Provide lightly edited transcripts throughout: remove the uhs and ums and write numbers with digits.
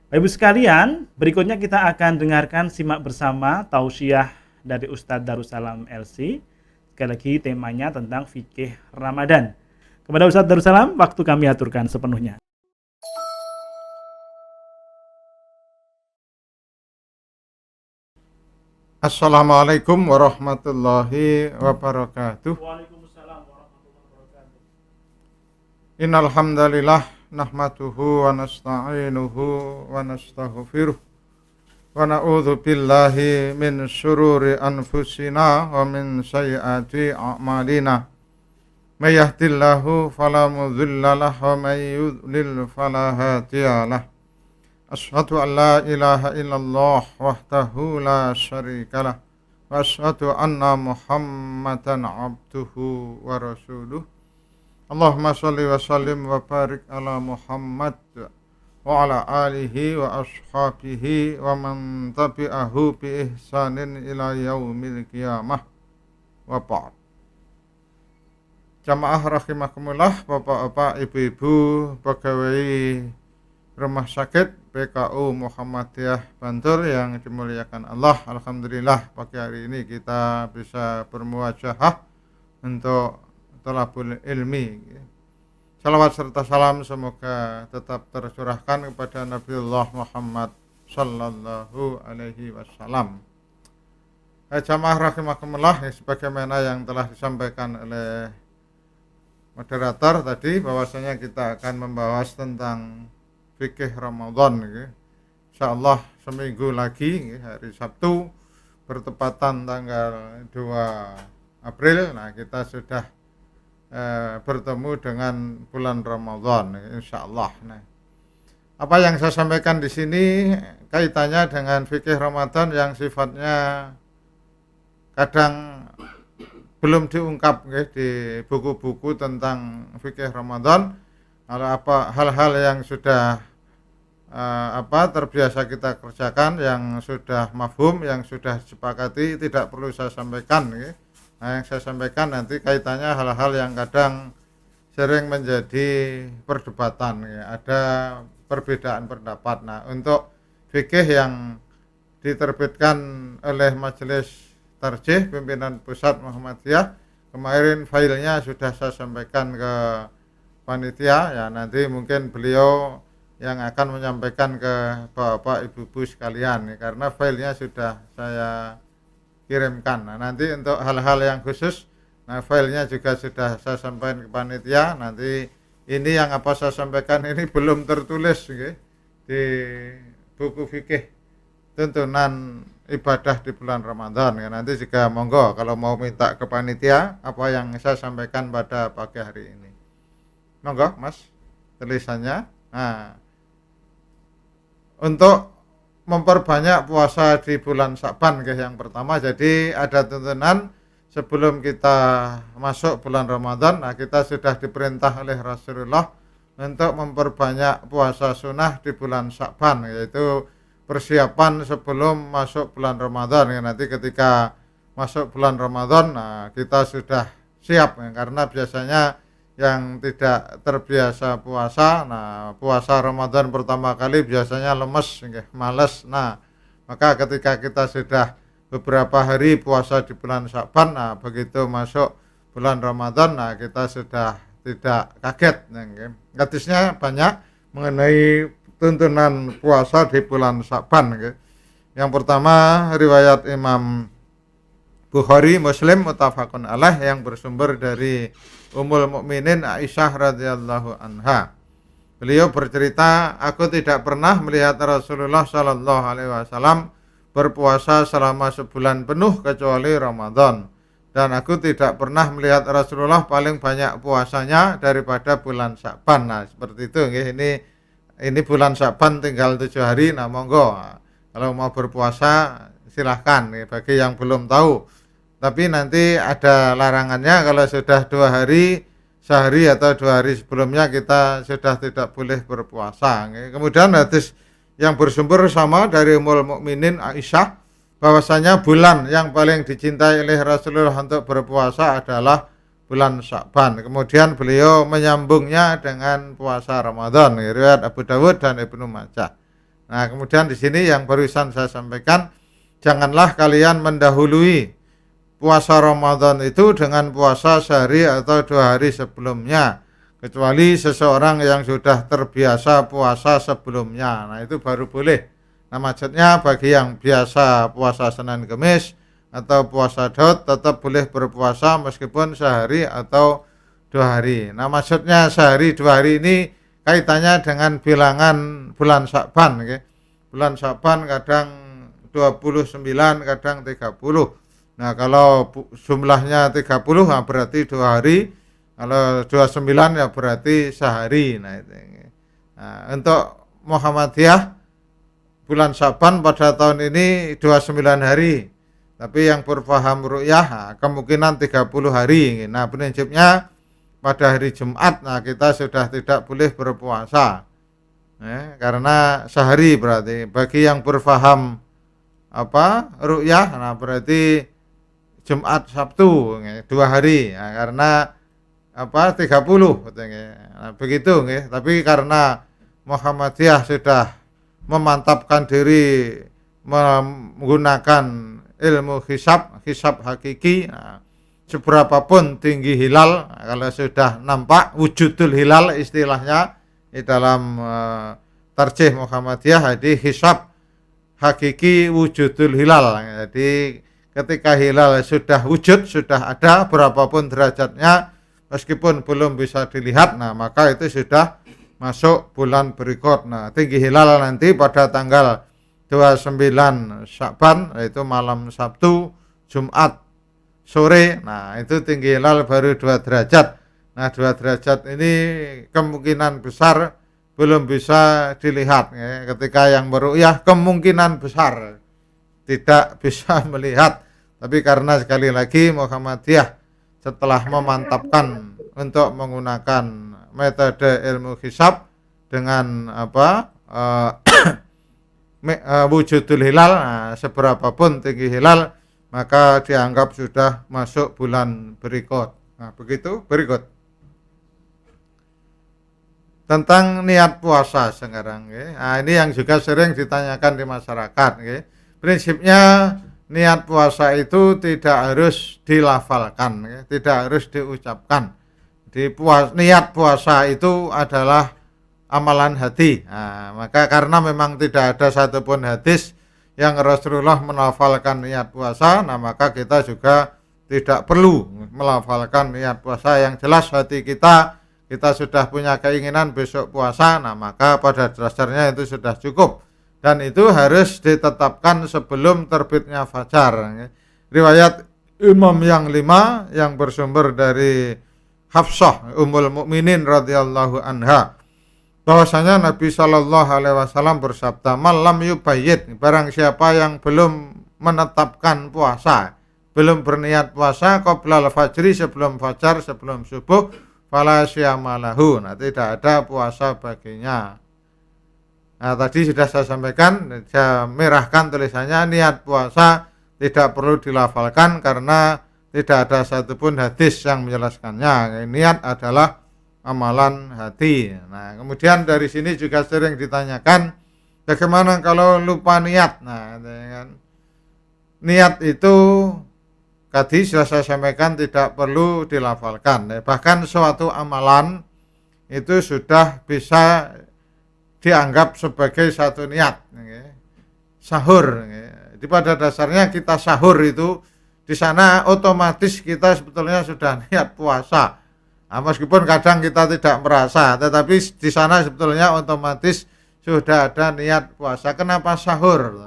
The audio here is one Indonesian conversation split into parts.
Bapak Ibu sekalian, berikutnya kita akan dengarkan simak bersama tausiah dari Ustadz Darussalam LC. Sekali lagi temanya tentang fikih Ramadan. Kepada Ustadz Darussalam, waktu kami aturkan sepenuhnya. Assalamualaikum warahmatullahi wabarakatuh. Waalaikumsalam warahmatullahi wabarakatuh. Innal hamdalillah nahmaduhu wa nasta'inuhu wa nastaghfiruh wa na'udzu billahi min syururi anfusina wa min sayyiati a'malina. May yahdihillahu fala mudilla lahu wa may yudlil fala hadiyalah. Asyhadu an la ilaha illallah wahdahu la syarikalah wa asyhadu anna Muhammadan abduhu wa rasuluh. Allahumma shalli wa sallim wa barik ala Muhammad wa ala alihi wa ashabihi wa man tabi'ahu bi ihsanin ila yaumil qiyamah wa ba'd. Jamaah rahimakumullah, bapak-bapak, ibu-ibu, pegawai rumah sakit PKU Muhammadiyah Bantul yang dimuliakan Allah. Alhamdulillah pagi hari ini kita bisa bermuajahah untuk thalabul ilmi. Salawat serta salam semoga tetap tercurahkan kepada Nabiullah Muhammad sallallahu alaihi wasallam. Jamaah rahimakumullah, sebagaimana yang telah disampaikan oleh moderator tadi, bahwasanya kita akan membahas tentang fikih Ramadan. Insyaallah seminggu lagi, hari Sabtu bertepatan tanggal 2 April. Nah, kita sudah bertemu dengan bulan Ramadan, insyaallah. Nah, apa yang saya sampaikan di sini kaitannya dengan fikih Ramadan yang sifatnya kadang belum diungkap di buku-buku tentang fikih Ramadan. Kalau apa hal-hal yang sudah terbiasa kita kerjakan, yang sudah mafhum, yang sudah disepakati, tidak perlu saya sampaikan. Nah, yang saya sampaikan nanti kaitannya hal-hal yang kadang sering menjadi perdebatan. Ada perbedaan pendapat. Nah, untuk fikih yang diterbitkan oleh Majelis Tarjih Pimpinan Pusat Muhammadiyah, kemarin filenya sudah saya sampaikan ke panitia, ya nanti mungkin beliau yang akan menyampaikan ke bapak ibu-ibu sekalian, karena filenya sudah saya kirimkan. Nah, nanti untuk hal-hal yang khusus, nah filenya juga sudah saya sampaikan ke panitia. Nanti ini yang apa saya sampaikan ini belum tertulis di buku fikih tuntunan ibadah di bulan Ramadan. Nanti juga monggo kalau mau minta ke panitia apa yang saya sampaikan pada pagi hari ini. Monggo Mas, tulisannya. Nah, untuk memperbanyak puasa di bulan Sya'ban yang pertama, jadi ada tuntunan sebelum kita masuk bulan Ramadan. Nah, kita sudah diperintah oleh Rasulullah untuk memperbanyak puasa sunnah di bulan Sya'ban, yaitu persiapan sebelum masuk bulan Ramadan. Nanti ketika masuk bulan Ramadan, nah kita sudah siap, karena biasanya yang tidak terbiasa puasa, nah puasa Ramadan pertama kali biasanya lemes, malas. Nah, maka ketika kita sudah beberapa hari puasa di bulan Sya'ban, nah begitu masuk bulan Ramadan, nah kita sudah tidak kaget. Hadisnya banyak mengenai tuntunan puasa di bulan Sya'ban. Yang pertama riwayat Imam Bukhari, Muslim, muttafaqun alaih, yang bersumber dari Ummul Mukminin Aisyah radhiyallahu anha. Beliau bercerita, aku tidak pernah melihat Rasulullah sallallahu alaihi wasallam berpuasa selama sebulan penuh kecuali Ramadan, dan aku tidak pernah melihat Rasulullah paling banyak puasanya daripada bulan Sya'ban. Nah, seperti itu. Ini bulan Sya'ban tinggal 7 hari. Nah, monggo kalau mau berpuasa silahkan, bagi yang belum tahu. Tapi nanti ada larangannya, kalau sudah 2 hari, sehari atau 2 hari sebelumnya kita sudah tidak boleh berpuasa. Kemudian hadis yang bersumber sama dari Ummul Mukminin Aisyah, bahwasanya bulan yang paling dicintai oleh Rasulullah untuk berpuasa adalah bulan Sya'ban. Kemudian beliau menyambungnya dengan puasa Ramadan, riwayat Abu Dawud dan Ibnu Majah. Nah, kemudian di sini yang barusan saya sampaikan, janganlah kalian mendahului puasa Ramadan itu dengan puasa sehari atau 2 hari sebelumnya, kecuali seseorang yang sudah terbiasa puasa sebelumnya. Nah, itu baru boleh. Nah, maksudnya bagi yang biasa puasa Senin Kemis atau puasa Daud tetap boleh berpuasa meskipun sehari atau 2 hari. Nah, maksudnya sehari 2 hari ini kaitannya dengan bilangan bulan Sya'ban, okay? Bulan Sya'ban kadang 29, kadang 30. Nah, kalau jumlahnya 30, nah berarti 2 hari. Kalau 29 ya berarti sehari. Nah, itu. Nah, untuk Muhammadiyah bulan Sya'ban pada tahun ini 29 hari. Tapi yang berpaham ru'yah, nah, kemungkinan 30 hari. Nah, prinsipnya pada hari Jumat, nah kita sudah tidak boleh berpuasa. Karena sehari berarti. Bagi yang berpaham ru'yah, nah berarti Jumat Sabtu 2 hari, nah, karena 30 nah, begitu nggih. Tapi karena Muhammadiyah sudah memantapkan diri menggunakan ilmu hisab hakiki, nah, seberapapun tinggi hilal, nah, kalau sudah nampak wujudul hilal istilahnya di dalam tarjih Muhammadiyah, jadi hisab hakiki wujudul hilal. Jadi ketika hilal sudah wujud, sudah ada berapapun derajatnya, meskipun belum bisa dilihat, nah maka itu sudah masuk bulan berikut. Nah, tinggi hilal nanti pada tanggal 29 Sya'ban, yaitu malam Sabtu, Jumat sore. Nah, itu tinggi hilal baru 2 derajat. Nah, 2 derajat ini kemungkinan besar belum bisa dilihat. Ketika yang meru'yah kemungkinan besar tidak bisa melihat. Tapi karena sekali lagi Muhammadiyah setelah memantapkan untuk menggunakan metode ilmu hisab dengan wujudul hilal, nah, seberapapun tinggi hilal maka dianggap sudah masuk bulan berikut. Nah, begitu berikut tentang niat puasa sekarang. Nah, ini yang juga sering ditanyakan di masyarakat. Prinsipnya niat puasa itu tidak harus dilafalkan, tidak harus diucapkan. Niat puasa itu adalah amalan hati. Nah, maka karena memang tidak ada satupun hadis yang Rasulullah melafalkan niat puasa, nah maka kita juga tidak perlu melafalkan niat puasa. Yang jelas hati kita sudah punya keinginan besok puasa, nah maka pada dasarnya itu sudah cukup. Dan itu harus ditetapkan sebelum terbitnya fajar. Riwayat Imam yang 5 yang bersumber dari Hafsah Ummul Mukminin radhiyallahu anha, bahwasanya Nabi Shallallahu alaihi wasallam bersabda, "Man lam yubayyit," barang siapa yang belum menetapkan puasa, belum berniat puasa qoblal fajri, sebelum fajar, sebelum subuh, fala syiyamalahu, nah tidak ada puasa baginya. Nah, tadi sudah saya sampaikan, saya merahkan tulisannya, niat puasa tidak perlu dilafalkan karena tidak ada satupun hadis yang menjelaskannya. Niat adalah amalan hati. Nah, kemudian dari sini juga sering ditanyakan, bagaimana kalau lupa niat? Nah, niat itu tadi sudah saya sampaikan tidak perlu dilafalkan. Bahkan suatu amalan itu sudah bisa dianggap sebagai satu niat. Sahur, di pada dasarnya kita sahur itu di sana otomatis kita sebetulnya sudah niat puasa. Nah, meskipun kadang kita tidak merasa, tetapi di sana sebetulnya otomatis sudah ada niat puasa. Kenapa sahur?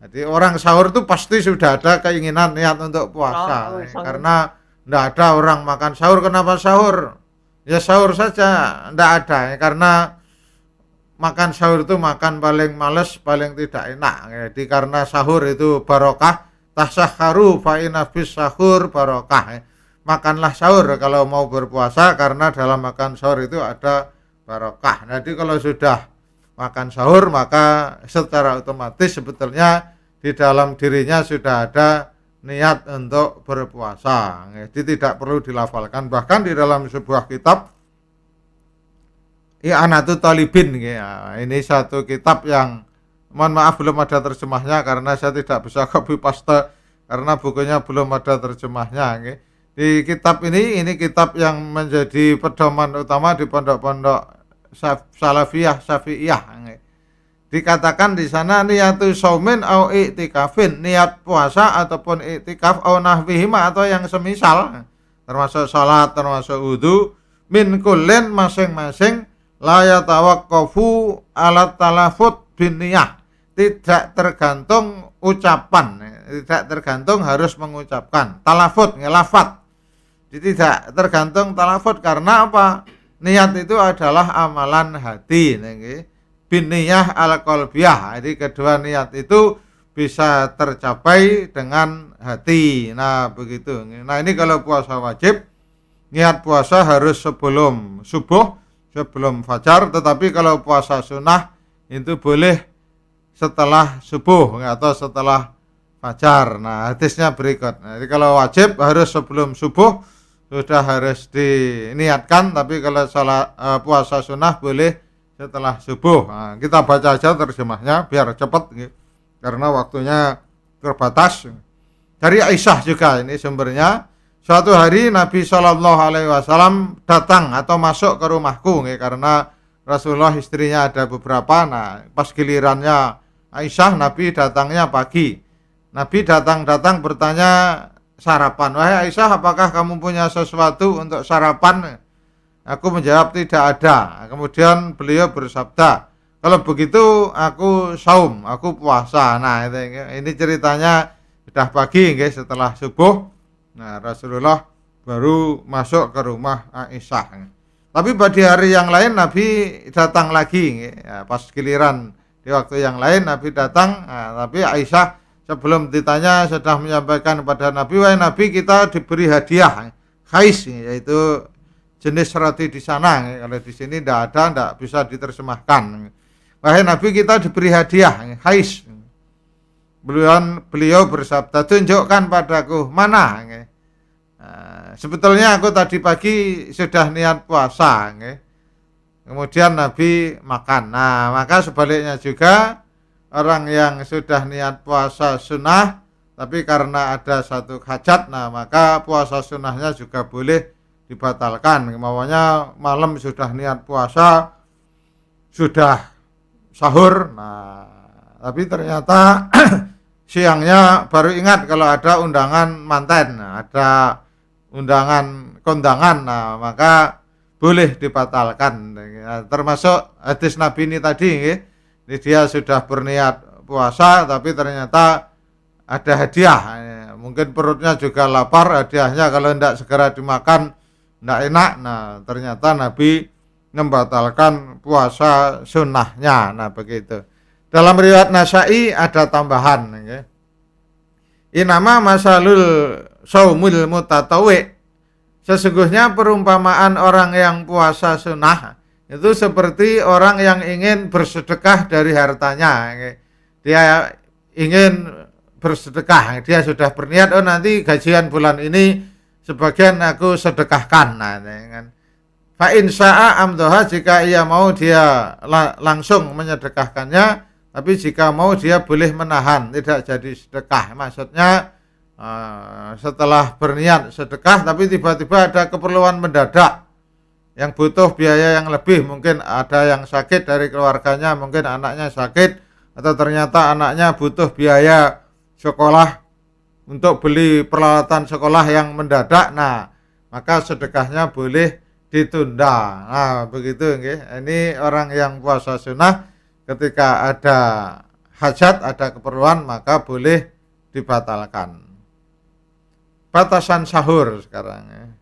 Jadi orang sahur itu pasti sudah ada keinginan niat untuk puasa. Karena tidak ada orang makan sahur, kenapa sahur? Ya sahur saja, tidak ada. Karena makan sahur itu makan paling males, paling tidak enak. Jadi karena sahur itu barokah, tasahharu fa inna fis sahur barokah. Makanlah sahur kalau mau berpuasa karena dalam makan sahur itu ada barokah. Jadi kalau sudah makan sahur maka secara otomatis sebetulnya di dalam dirinya sudah ada niat untuk berpuasa. Jadi tidak perlu dilafalkan. Bahkan di dalam sebuah kitab I'anatul Talibin nggih. Ini satu kitab yang mohon maaf belum ada terjemahnya karena saya tidak bisa copy paste karena bukunya belum ada terjemahnya nggih. Di kitab ini kitab yang menjadi pedoman utama di pondok-pondok Salafiyah Syafi'iyah nggih. Dikatakan di sana niyatu saumin au i'tikafin, niat puasa ataupun i'tikaf au nahwihima atau yang semisal, termasuk salat, termasuk wudu, min kullin masing-masing la yatawaqqafu ala talafut bin niyah. Tidak tergantung ucapan, tidak tergantung harus mengucapkan talafut, ngelafat. Tidak tergantung talafut karena apa? Niat itu adalah amalan hati nggih. Bin niyah al qalbiyah. Jadi kedua niat itu bisa tercapai dengan hati. Nah, begitu. Nah, ini kalau puasa wajib, niat puasa harus sebelum subuh, sebelum fajar, tetapi kalau puasa sunnah itu boleh setelah subuh atau setelah fajar. Nah, hadisnya berikut. Nah, jadi kalau wajib harus sebelum subuh sudah harus diniatkan, tapi kalau puasa sunnah boleh setelah subuh. Nah, kita baca aja terjemahnya biar cepat gitu, karena waktunya terbatas. Dari Aisyah juga ini sumbernya. Suatu hari Nabi Shallallahu Alaihi Wasallam datang atau masuk ke rumahku gitu, karena Rasulullah istrinya ada beberapa. Nah, pas gilirannya Aisyah, Nabi datangnya pagi. Nabi datang bertanya sarapan. Wahai Aisyah, apakah kamu punya sesuatu untuk sarapan? Aku menjawab tidak ada. Kemudian beliau bersabda, kalau begitu aku saum, aku puasa. Nah, ini ceritanya sudah pagi nggih, setelah subuh. Nah, Rasulullah baru masuk ke rumah Aisyah. Tapi pada hari yang lain Nabi datang lagi nggih. Ya, pas giliran di waktu yang lain Nabi datang, tapi Aisyah sebelum ditanya sudah menyampaikan kepada Nabi, wahai Nabi, kita diberi hadiah khais, yaitu jenis roti di sana. Kalau di sini tidak ada, tidak bisa diterjemahkan. Wahai Nabi, kita diberi hadiah khais. Beliau bersabda, tunjukkan padaku mana. Sebetulnya aku tadi pagi sudah niat puasa. Kemudian Nabi makan. Nah, maka sebaliknya juga orang yang sudah niat puasa sunnah, tapi karena ada satu hajat, nah maka puasa sunnahnya juga boleh dibatalkan. Kemauannya malam sudah niat puasa, sudah sahur, nah tapi ternyata siangnya baru ingat kalau ada undangan manten, ada undangan kondangan, nah maka boleh dibatalkan. Termasuk hadis Nabi ini tadi, ini dia sudah berniat puasa tapi ternyata ada hadiah, mungkin perutnya juga lapar, hadiahnya kalau tidak segera dimakan tidak enak. Nah, ternyata Nabi membatalkan puasa sunnahnya. Nah, begitu. Dalam riwayat Nasa'i ada tambahan. Inama masalul saumul mutatawwi. Sesungguhnya perumpamaan orang yang puasa sunnah itu seperti orang yang ingin bersedekah dari hartanya. Dia ingin bersedekah, dia sudah berniat, oh nanti gajian bulan ini sebagian aku sedekahkan. Nah, kan. Fa in syaa amdoha, jika ia mau dia langsung menyedekahkannya, tapi jika mau dia boleh menahan, tidak jadi sedekah. Maksudnya setelah berniat sedekah tapi tiba-tiba ada keperluan mendadak yang butuh biaya yang lebih, mungkin ada yang sakit dari keluarganya, mungkin anaknya sakit, atau ternyata anaknya butuh biaya sekolah untuk beli peralatan sekolah yang mendadak. Nah, maka sedekahnya boleh ditunda. Nah, begitu nggih. Ini orang yang puasa sunnah ketika ada hajat, ada keperluan, maka boleh dibatalkan. Batasan sahur sekarang.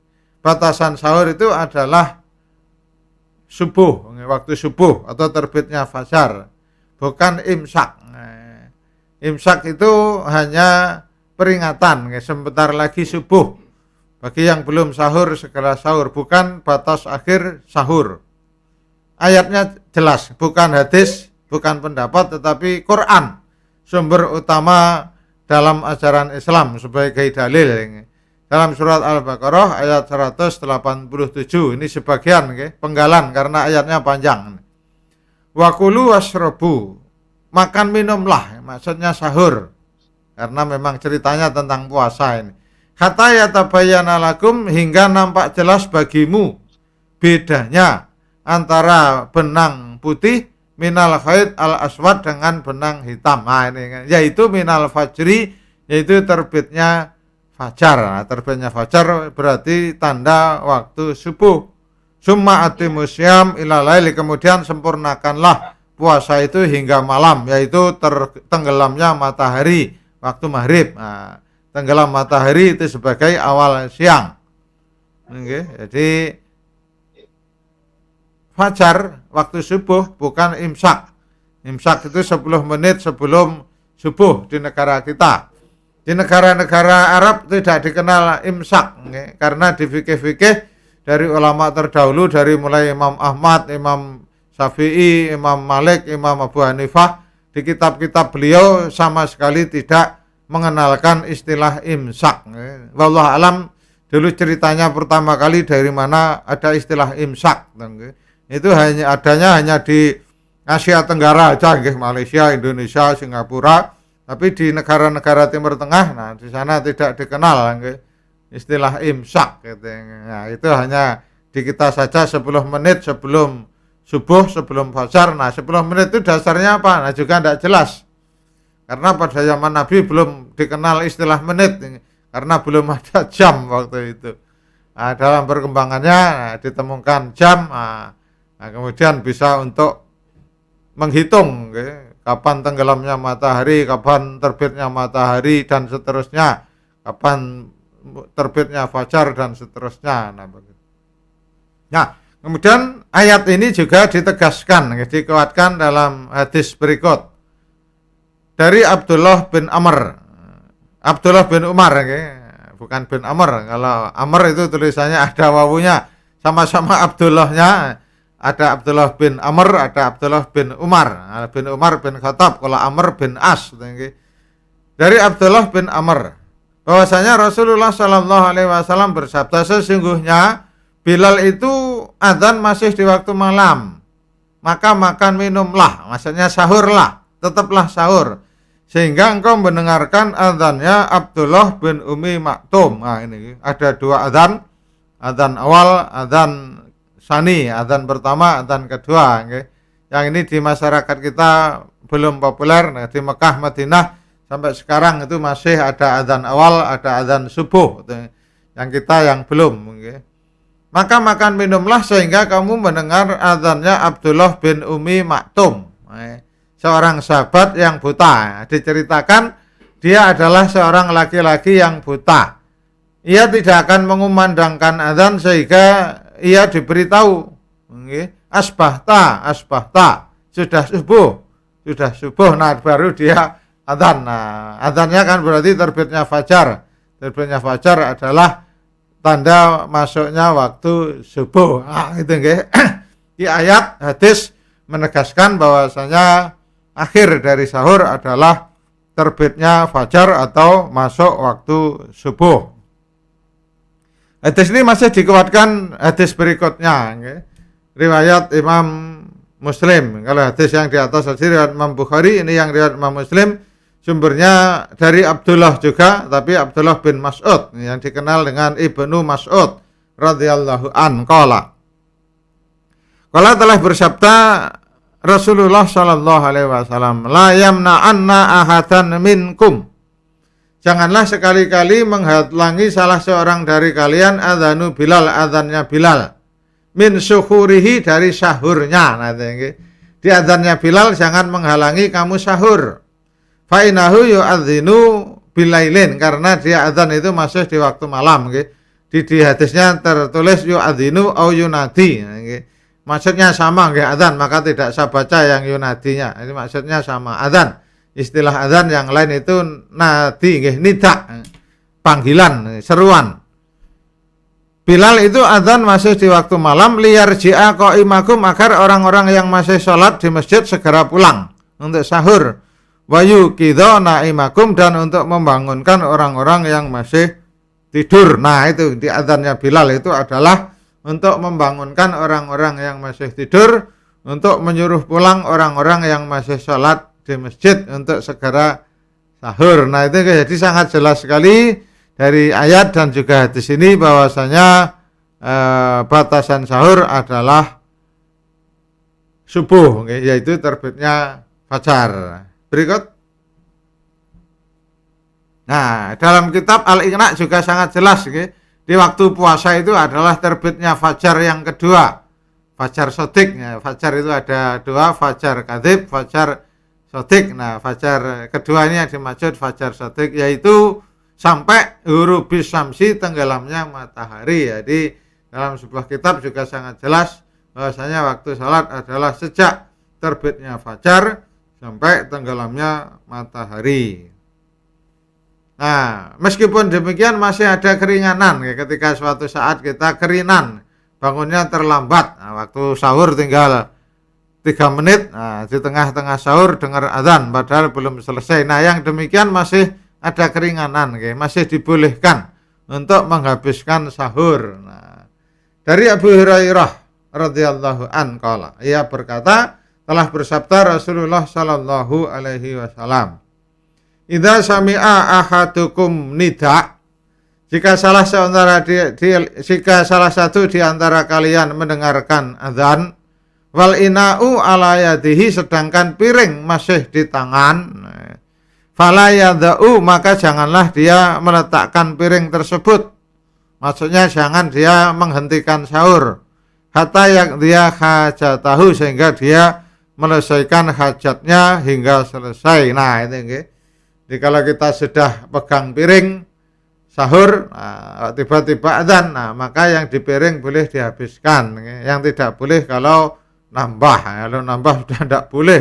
Batasan sahur itu adalah subuh, waktu subuh atau terbitnya fajar, bukan imsak. Imsak itu hanya peringatan, sebentar lagi subuh. Bagi yang belum sahur, segera sahur, bukan batas akhir sahur. Ayatnya jelas, bukan hadis, bukan pendapat, tetapi Quran, sumber utama dalam ajaran Islam sebagai dalil. dalam surat Al-Baqarah ayat 187. Ini sebagian penggalan karena ayatnya panjang. Wa kulu washrabu, makan minumlah, maksudnya sahur. Karena memang ceritanya tentang puasa ini. Hatta yatabayyana lakum, hingga nampak jelas bagimu bedanya antara benang putih minal khayt al aswad dengan benang hitam. Nah, ini yaitu minal fajri, yaitu terbitnya fajar. Nah, terbitnya fajar berarti tanda waktu subuh. Summa atimusyam ila laili, kemudian sempurnakanlah puasa itu hingga malam, yaitu tenggelamnya matahari waktu maghrib. Nah, tenggelam matahari itu sebagai awal siang. Jadi fajar waktu subuh bukan imsak. Imsak itu 10 menit sebelum subuh di negara kita. Di negara-negara Arab tidak dikenal imsak, karena di fikih-fikih dari ulama terdahulu, dari mulai Imam Ahmad, Imam Syafi'i, Imam Malik, Imam Abu Hanifah, di kitab-kitab beliau sama sekali tidak mengenalkan istilah imsak. Wallahu alam, dulu ceritanya pertama kali dari mana ada istilah imsak. Itu hanya di Asia Tenggara aja, Malaysia, Indonesia, Singapura. Tapi di negara-negara Timur Tengah, nah di sana tidak dikenal istilah imsak. Nah, itu hanya di kita saja 10 menit sebelum subuh, sebelum fajar. Nah 10 menit itu dasarnya apa? Nah juga tidak jelas. Karena pada zaman Nabi belum dikenal istilah menit, karena belum ada jam waktu itu. Nah, dalam perkembangannya ditemukan jam, kemudian bisa untuk menghitung kapan tenggelamnya matahari, kapan terbitnya matahari, dan seterusnya, kapan terbitnya fajar, dan seterusnya. Nah, kemudian ayat ini juga ditegaskan, dikuatkan dalam hadis berikut. Dari Abdullah bin Amr, Abdullah bin Umar, bukan bin Amr. Kalau Amr itu tulisannya ada wawunya, sama-sama Abdullahnya. Ada Abdullah bin Amr, ada Abdullah bin Umar. Bin Umar bin Khattab, kalau Amr bin As. Dari Abdullah bin Amr, bahwasanya Rasulullah Shallallahu Alaihi Wasallam bersabda, sesungguhnya Bilal itu adzan masih di waktu malam, maka makan minumlah, maksudnya sahurlah, tetaplah sahur, sehingga engkau mendengarkan adzannya Abdullah bin Ummi Maktum. Nah, ini ada dua adzan, adzan awal, adzan sani, adzan pertama, adzan kedua. Yang ini di masyarakat kita belum populer. Nah, di Mekah, Madinah sampai sekarang itu masih ada adzan awal, ada adzan subuh. Yang kita yang belum. Maka makan minumlah sehingga kamu mendengar adzannya Abdullah bin Ummi Maktum, seorang sahabat yang buta. Diceritakan dia adalah seorang laki-laki yang buta. Ia tidak akan mengumandangkan adzan sehingga ia diberitahu, asbahta, asbahta, sudah subuh. Nah, baru dia adzan. Nah, adzannya kan berarti terbitnya fajar. Terbitnya fajar adalah tanda masuknya waktu subuh. Nah, itu di ayat hadis menegaskan bahwasanya akhir dari sahur adalah terbitnya fajar atau masuk waktu subuh. Hadis ini masih dikuatkan hadis berikutnya, riwayat Imam Muslim. Kalau hadis yang di atas tadi riwayat Imam Bukhari, ini yang riwayat Imam Muslim, sumbernya dari Abdullah juga, tapi Abdullah bin Mas'ud yang dikenal dengan Ibnu Mas'ud radhiyallahu an qala telah bersabda Rasulullah sallallahu alaihi wasallam, la yamna'anna ahadan minkum, janganlah sekali-kali menghalangi salah seorang dari kalian adzanu Bilal, adzannya Bilal, min suhurihi, dari sahurnya. Nah, di adzannya Bilal jangan menghalangi kamu sahur. Fa innahu yu'adzinu bilailin, karena dia adzan itu masih di waktu malam. Di hadisnya tertulis yu'adzinu au yunadi. Maksudnya sama adzan, maka tidak saya baca yang yunadinya. Ini maksudnya sama, adzan. Istilah adzan yang lain itu nadi, nida, panggilan, seruan. Bilal itu adzan masih di waktu malam, liyarji'a qaimakum, agar orang-orang yang masih sholat di masjid segera pulang untuk sahur. Wayu kidho naimakum, dan untuk membangunkan orang-orang yang masih tidur. Nah itu di adzannya Bilal itu adalah untuk membangunkan orang-orang yang masih tidur, untuk menyuruh pulang orang-orang yang masih sholat di masjid untuk segera sahur. Nah itu jadi sangat jelas sekali dari ayat dan juga di sini bahwasanya batasan sahur adalah subuh, yaitu terbitnya fajar. Berikut. Nah, dalam kitab Al-Iqna juga sangat jelas, di waktu puasa itu adalah terbitnya fajar yang kedua, fajar sodik. Ya, fajar itu ada dua, fajar kadzib, fajar sodik. Nah, fajar kedua ini yang dimaksud fajar sodik, yaitu sampai ghurubi syamsi, tenggelamnya matahari. Jadi dalam sebuah kitab juga sangat jelas bahwasanya waktu salat adalah sejak terbitnya fajar sampai tenggelamnya matahari. Nah, meskipun demikian masih ada keringanan ketika suatu saat kita kerinan, bangunnya terlambat. Nah, waktu sahur tinggal 3 menit, nah, di tengah-tengah sahur dengar azan padahal belum selesai. Nah, yang demikian masih ada keringanan, masih dibolehkan untuk menghabiskan sahur. Nah, dari Abu Hurairah radhiyallahu an qala, ia berkata, telah bersabda Rasulullah sallallahu alaihi wasallam, idza sami'a ahadukum nida, jika salah satu di antara kalian mendengarkan azan, wal ina'u ala yadihi, sedangkan piring masih di tangan, fala yada'u, maka janganlah dia meletakkan piring tersebut. Maksudnya jangan dia menghentikan sahur hatta yaqdiya hajatahu, sehingga dia menyelesaikan hajatnya hingga selesai. Nah, itu jadi kalau kita sudah pegang piring sahur, nah, tiba-tiba adzan, nah, maka yang di piring boleh dihabiskan. Yang tidak boleh kalau nambah. Kalau nambah sudah tidak boleh.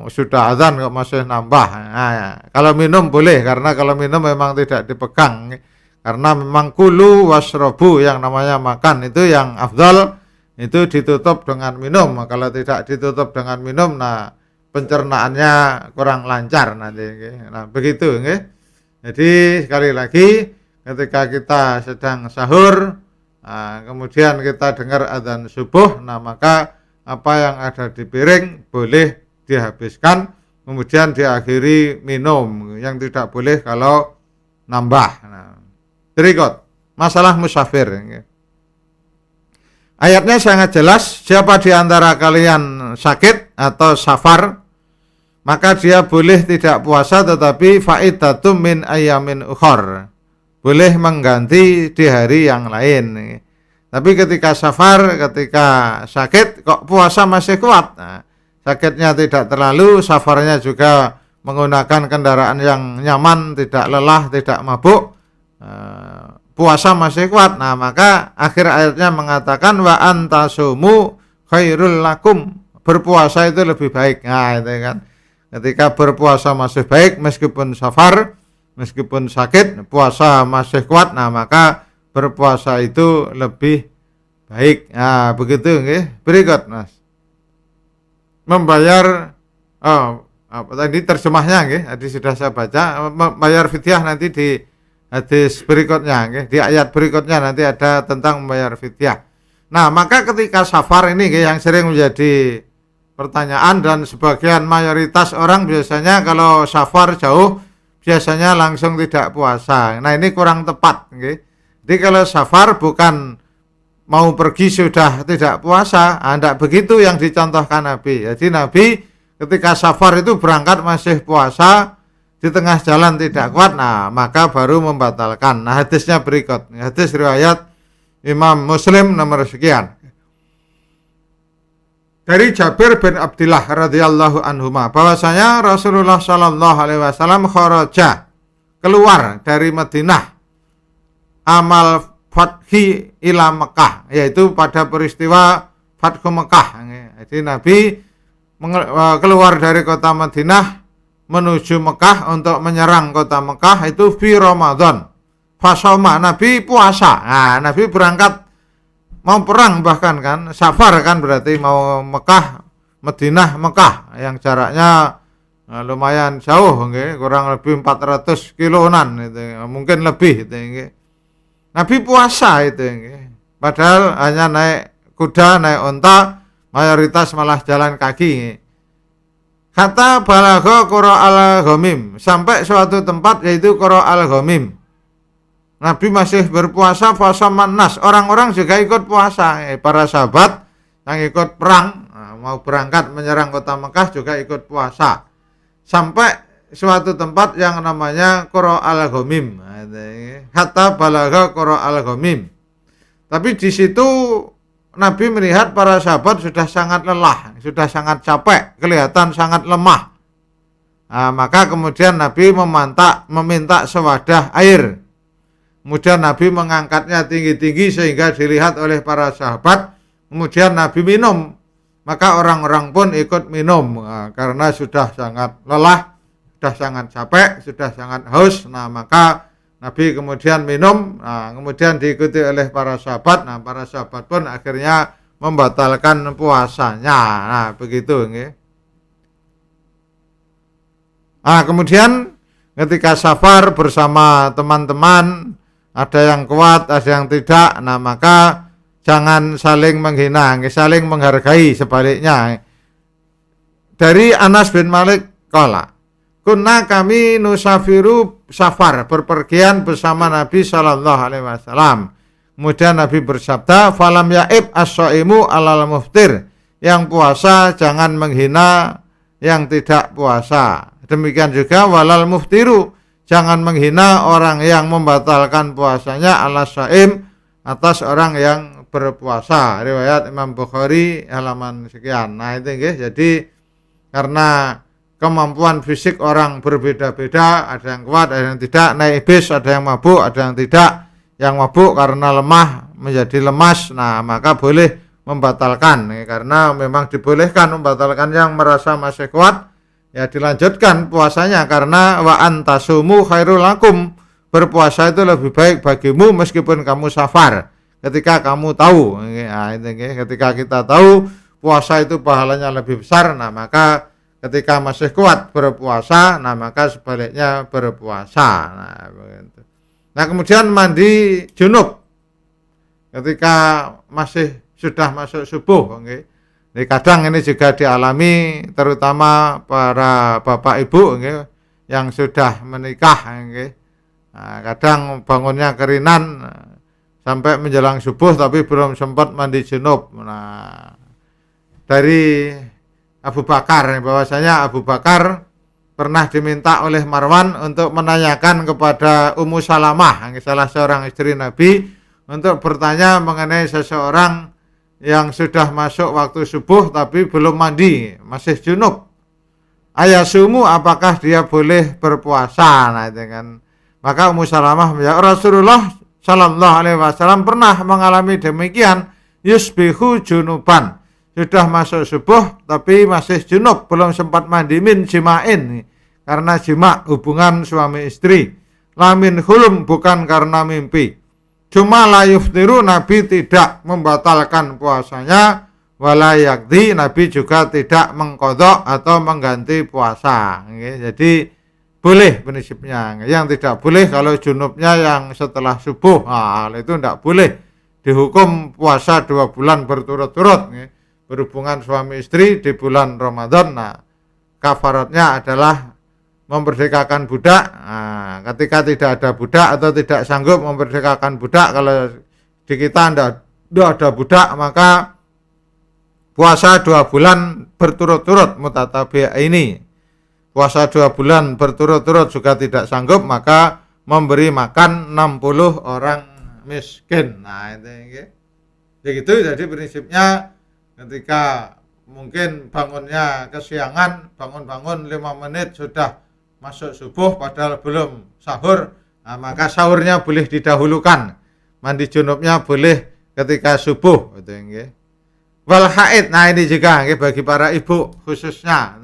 Sudah adzan kok masih nambah. Nah, kalau minum boleh, karena kalau minum memang tidak dipegang. Karena memang kulu wasrobu, yang namanya makan itu yang afdal itu ditutup dengan minum. Kalau tidak ditutup dengan minum, nah pencernaannya kurang lancar nanti. Nah, begitu. Jadi sekali lagi, ketika kita sedang sahur, nah, kemudian kita dengar adzan subuh, nah maka apa yang ada di piring boleh dihabiskan, kemudian diakhiri minum. Yang tidak boleh kalau nambah. Nah, berikut masalah musafir. Ayatnya sangat jelas, siapa di antara kalian sakit atau safar, maka dia boleh tidak puasa, tetapi faidatum min ayamin ukhor, boleh mengganti di hari yang lain. Tapi ketika safar, ketika sakit, kok puasa masih kuat. Nah, sakitnya tidak terlalu, safarnya juga menggunakan kendaraan yang nyaman, tidak lelah, tidak mabuk, puasa masih kuat. Nah, maka akhir ayatnya mengatakan wa antasumu khairul lakum, berpuasa itu lebih baik. Nah, itu kan. Ketika berpuasa masih baik, meskipun safar, meskipun sakit, puasa masih kuat, nah maka berpuasa itu lebih baik. Nah, begitu nggih. Berikut, Mas. Membayar apa tadi terjemahnya nggih, tadi sudah saya baca, membayar fidyah nanti di hadis berikutnya nggih, di ayat berikutnya nanti ada tentang membayar fidyah. Nah, maka ketika safar ini nggih, yang sering menjadi pertanyaan, dan sebagian mayoritas orang biasanya kalau safar jauh biasanya langsung tidak puasa. Nah, ini kurang tepat. Okay? Jadi kalau safar bukan mau pergi sudah tidak puasa, tidak begitu yang dicontohkan Nabi. Jadi Nabi ketika safar itu berangkat masih puasa, di tengah jalan tidak kuat, nah maka baru membatalkan. Nah, hadisnya berikut, hadis riwayat Imam Muslim nomor sekian. Dari Jabir bin Abdullah radhiyallahu anhuma, bahwasanya Rasulullah sallallahu alaihi wasallam kharaja, keluar dari Madinah, amal fathi ila Mekah, yaitu pada peristiwa Fathu Mekah. Jadi Nabi keluar dari kota Madinah menuju Mekah untuk menyerang kota Mekah itu fi Ramadan. Fasoma, Nabi puasa. Nah, Nabi berangkat mau perang, bahkan kan safar kan berarti mau Mekah, Madinah, Mekah yang jaraknya lumayan jauh nggih, kurang lebih 400 kiloan itu, mungkin lebih itu nggih. Nabi puasa itu nggih. Padahal hanya naik kuda, naik onta, mayoritas malah jalan kaki nggih. Kata balagha qura al-ghamim, sampai suatu tempat yaitu qura al-ghamim. Nabi masih berpuasa puasa manas, orang-orang juga ikut puasa, para sahabat yang ikut perang, mau berangkat menyerang kota Mekah juga ikut puasa. Sampai suatu tempat yang namanya qura al-ghamim. Kata balagha qura al-ghamim. Tapi di situ Nabi melihat para sahabat sudah sangat lelah, sudah sangat capek, kelihatan sangat lemah. Maka kemudian Nabi meminta sewadah air. Kemudian Nabi mengangkatnya tinggi-tinggi sehingga dilihat oleh para sahabat. Kemudian Nabi minum. Maka orang-orang pun ikut minum karena sudah sangat lelah, sudah sangat capek, sudah sangat haus. Maka Nabi kemudian minum, kemudian diikuti oleh para sahabat. Para sahabat pun akhirnya membatalkan puasanya. Begitu nggih. Kemudian ketika safar bersama teman-teman, ada yang kuat, ada yang tidak. Maka jangan saling menghina, saling menghargai sebaliknya. Dari Anas bin Malik qala, kunna kami nusafiru safar, berpergian bersama Nabi sallallahu alaihi wasallam. Kemudian Nabi bersabda, falam yaib as-shaimu alal muftir, yang puasa jangan menghina yang tidak puasa. Demikian juga walal muftiru, jangan menghina orang yang membatalkan puasanya ala shaim, atas orang yang berpuasa. Riwayat Imam Bukhari halaman sekian. Itu nggih. Jadi karena kemampuan fisik orang berbeda-beda, ada yang kuat, ada yang tidak, naik bis, ada yang mabuk, ada yang tidak. Yang mabuk karena lemah menjadi lemas, maka boleh membatalkan, karena memang dibolehkan membatalkan. Yang merasa masih kuat, ya dilanjutkan puasanya, karena wa antasumu khairul lakum, berpuasa itu lebih baik bagimu meskipun kamu safar. Ketika kamu tahu, ketika kita tahu puasa itu pahalanya lebih besar, maka ketika masih kuat berpuasa, maka sebaliknya berpuasa. Kemudian mandi junub ketika masih sudah masuk subuh. Kadang ini juga dialami terutama para bapak ibu yang sudah menikah. Kadang bangunnya kerinan sampai menjelang subuh tapi belum sempat mandi junub. Dari Abu Bakar, bahwasanya Abu Bakar pernah diminta oleh Marwan untuk menanyakan kepada Ummu Salamah, salah seorang istri Nabi, untuk bertanya mengenai seseorang yang sudah masuk waktu subuh tapi belum mandi, masih junub. Ayasumu, apakah dia boleh berpuasa? Maka Ummu Salamah menjawab, Rasulullah sallallahu alaihi wasallam pernah mengalami demikian, yusbihu junuban, sudah masuk subuh tapi masih junub, belum sempat mandi, min jima'in, karena jima, hubungan suami istri, lamin hulum, bukan karena mimpi. Cuma la yuftiru, Nabi tidak membatalkan puasanya, wala yakdi, Nabi juga tidak mengqadha atau mengganti puasa. Jadi boleh prinsipnya. Yang tidak boleh kalau junubnya yang setelah subuh, itu tidak boleh, dihukum puasa 2 bulan berturut-turut. Berhubungan suami istri di bulan Ramadan, kafaratnya adalah memerdekakan budak. Ketika tidak ada budak atau tidak sanggup memerdekakan budak, kalau di kita tidak ada budak, maka puasa 2 bulan berturut-turut mutatabi ini. Puasa 2 bulan berturut-turut juga tidak sanggup, maka memberi makan 60 orang miskin. Itu begitu. Jadi prinsipnya ketika mungkin bangunnya kesiangan, bangun-bangun 5 menit sudah masuk subuh padahal belum sahur, maka sahurnya boleh didahulukan, mandi junubnya boleh ketika subuh. Wal haid, ini juga bagi para ibu khususnya.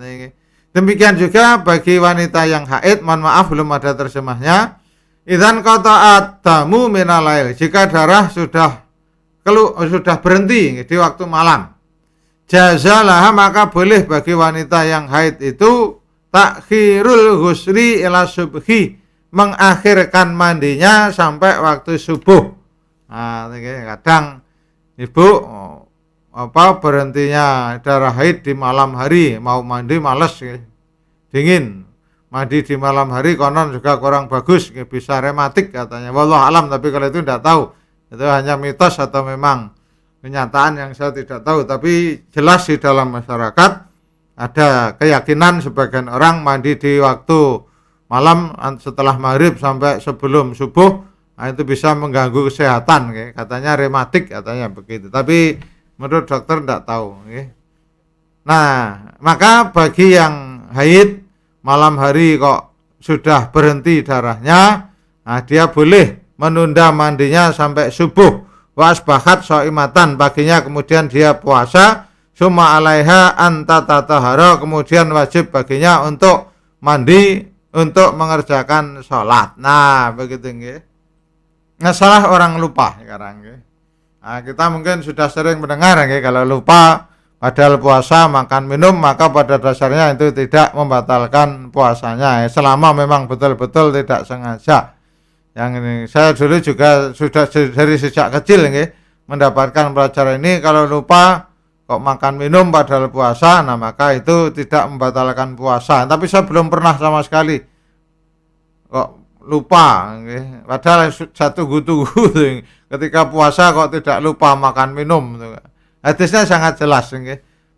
Demikian juga bagi wanita yang haid, mohon maaf belum ada terjemahnya. Idzan qata'at damu minal lail, jika darah sudah berhenti di waktu malam, jazalah, maka boleh bagi wanita yang haid itu takhirul ghusli ila subhi, mengakhirkan mandinya sampai waktu subuh. Nah, kadang ibu berhentinya darah haid di malam hari, mau mandi males, dingin. Mandi di malam hari konon juga kurang bagus, bisa rematik katanya. Wallah alam, tapi kalau itu tidak tahu. Itu hanya mitos atau memang kenyataan yang saya tidak tahu. Tapi jelas di dalam masyarakat ada keyakinan sebagian orang mandi di waktu malam setelah maghrib sampai sebelum subuh, nah itu bisa mengganggu kesehatan. Katanya rematik katanya begitu. Tapi menurut dokter tidak tahu. Nah, maka bagi yang haid malam hari kok sudah berhenti darahnya, nah dia boleh menunda mandinya sampai subuh. Wa asbahat shaimatan, paginya kemudian dia puasa, summa alaiha anta tatahara, kemudian wajib baginya untuk mandi untuk mengerjakan sholat. Nah, begitu nggih. Masalah orang lupa sekarang nggih. Nah, kita mungkin sudah sering mendengar nggih, kalau lupa padahal puasa makan minum, maka pada dasarnya itu tidak membatalkan puasanya, selama memang betul-betul tidak sengaja. Yang ini saya dulu juga sudah dari sejak kecil mendapatkan pelajaran ini, kalau lupa kok makan minum padahal puasa, nah maka itu tidak membatalkan puasa. Tapi saya belum pernah sama sekali kok lupa, padahal satu tunggu ketika puasa kok tidak lupa makan minum. Hadisnya sangat jelas,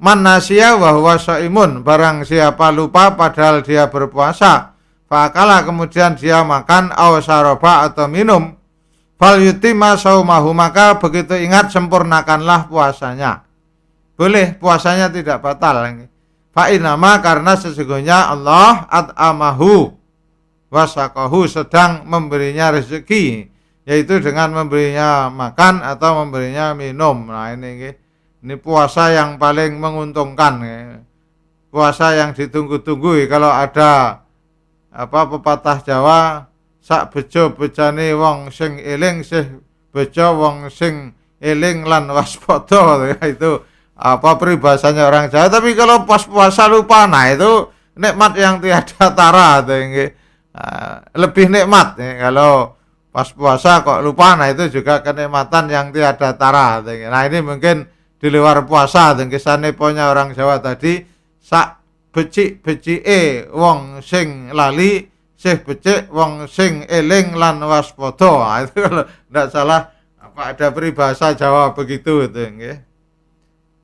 man nasya wa huwa shaimun, barang siapa lupa padahal dia berpuasa, fakala kemudian dia makan, aw syaraba atau minum, fal yutimma saumahu, maka begitu ingat sempurnakanlah puasanya. Boleh, puasanya tidak batal. Fa inama, karena sesungguhnya Allah at'amahu wasaqahu, sedang memberinya rezeki, yaitu dengan memberinya makan atau memberinya minum. Nah ini puasa yang paling menguntungkan, puasa yang ditunggu-tunggu. Kalau ada pepatah Jawa, sak bejo bejane wong sing eling, sih bejo wong sing eling lan waspada, itu peribahasanya orang Jawa. Tapi kalau pas puasa lupa, nah itu nikmat yang tiada tara, lebih nikmat kalau pas puasa kok lupa, nah itu juga kenikmatan yang tiada tara. Nah ini mungkin di luar puasa, kisahnya punya orang Jawa tadi, sak becik wong sing lali, sih becik wong sing eling lan waspada. Itu kalau tidak salah ada peribahasa Jawa begitu itu.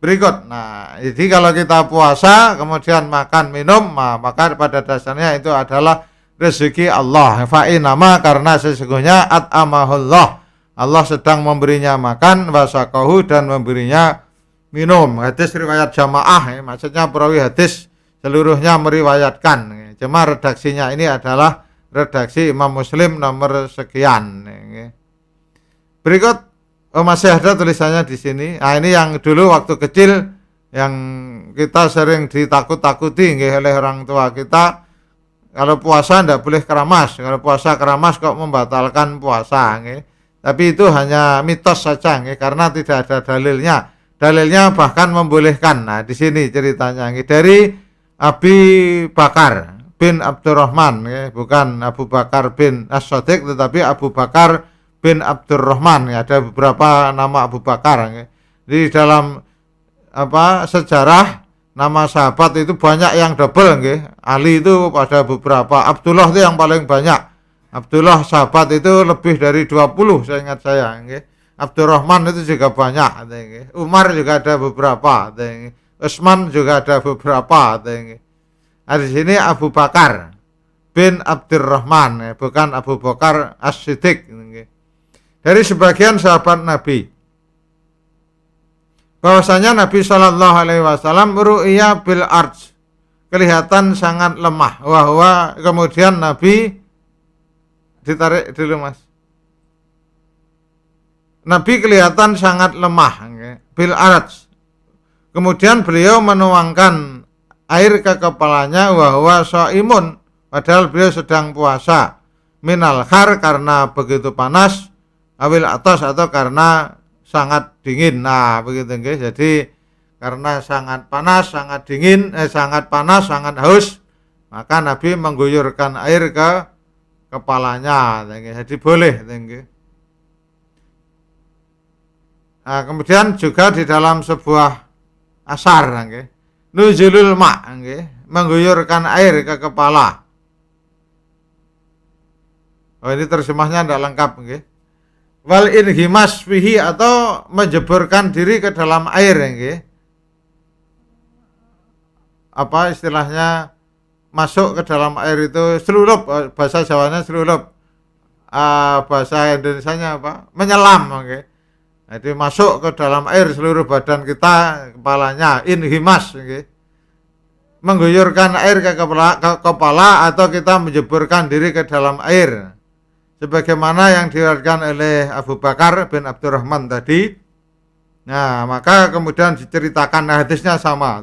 Berikut, nah jadi kalau kita puasa kemudian makan minum, maka pada dasarnya itu adalah rezeki Allah. Fa'inama, karena sesungguhnya at'amahullah, Allah sedang memberinya makan, wasaqahu, dan memberinya minum. Hadis riwayat jamaah, maksudnya perawi hadis seluruhnya meriwayatkan. Cuma redaksinya ini adalah redaksi Imam Muslim nomor sekian. Berikut masih ada tulisannya di sini. Nah ini yang dulu waktu kecil yang kita sering ditakut-takuti oleh orang tua kita, kalau puasa tidak boleh keramas. Kalau puasa keramas kok membatalkan puasa. Tapi itu hanya mitos saja, karena tidak ada dalilnya. Dalilnya bahkan membolehkan. Nah, di sini ceritanya dari Abi Bakar bin Abdurrahman, bukan Abu Bakar bin As-Shadiq, tetapi Abu Bakar bin Abdurrahman. Ada beberapa nama Abu Bakar. Di dalam sejarah nama sahabat itu banyak yang double. Ali itu pada beberapa, Abdullah itu yang paling banyak. Abdullah sahabat itu lebih dari 20, saya ingat saya. Abdurrahman itu juga banyak, Umar juga ada beberapa, Utsman juga ada beberapa. Nah, di sini Abu Bakar bin Abdurrahman, bukan Abu Bakar As-Siddiq. Dari sebagian sahabat Nabi, bahwasanya Nabi Shallallahu Alaihi Wasallam ru'ya bil arj, kelihatan sangat lemah. Wahwa, kemudian Nabi, ditarik dulu mas. Nabi kelihatan sangat lemah, bil arj. Kemudian beliau menuangkan air ke kepalanya, wahwa shaimun, padahal beliau sedang puasa. Minal har, karena begitu panas, awil atas, atau karena sangat dingin. Nah begitu guys. Jadi karena sangat panas, sangat dingin, sangat panas, sangat haus, maka Nabi mengguyurkan air ke kepalanya, jadi boleh. Nah, kemudian juga di dalam sebuah asar, nuzulul ma', mengguyurkan air ke kepala. Oh, ini terjemahnya tidak lengkap. Wal inhimas fihi, atau menjeburkan diri ke dalam air. Apa istilahnya, masuk ke dalam air itu selulup, bahasa Jawanya selulup, bahasa Indonesianya apa, menyelam. Jadi masuk ke dalam air seluruh badan kita, kepalanya, inhimas, mengguyurkan air ke kepala atau kita menjeburkan diri ke dalam air, sebagaimana yang diriwayatkan oleh Abu Bakar bin Abdurrahman tadi. Nah, maka kemudian diceritakan, hadisnya sama,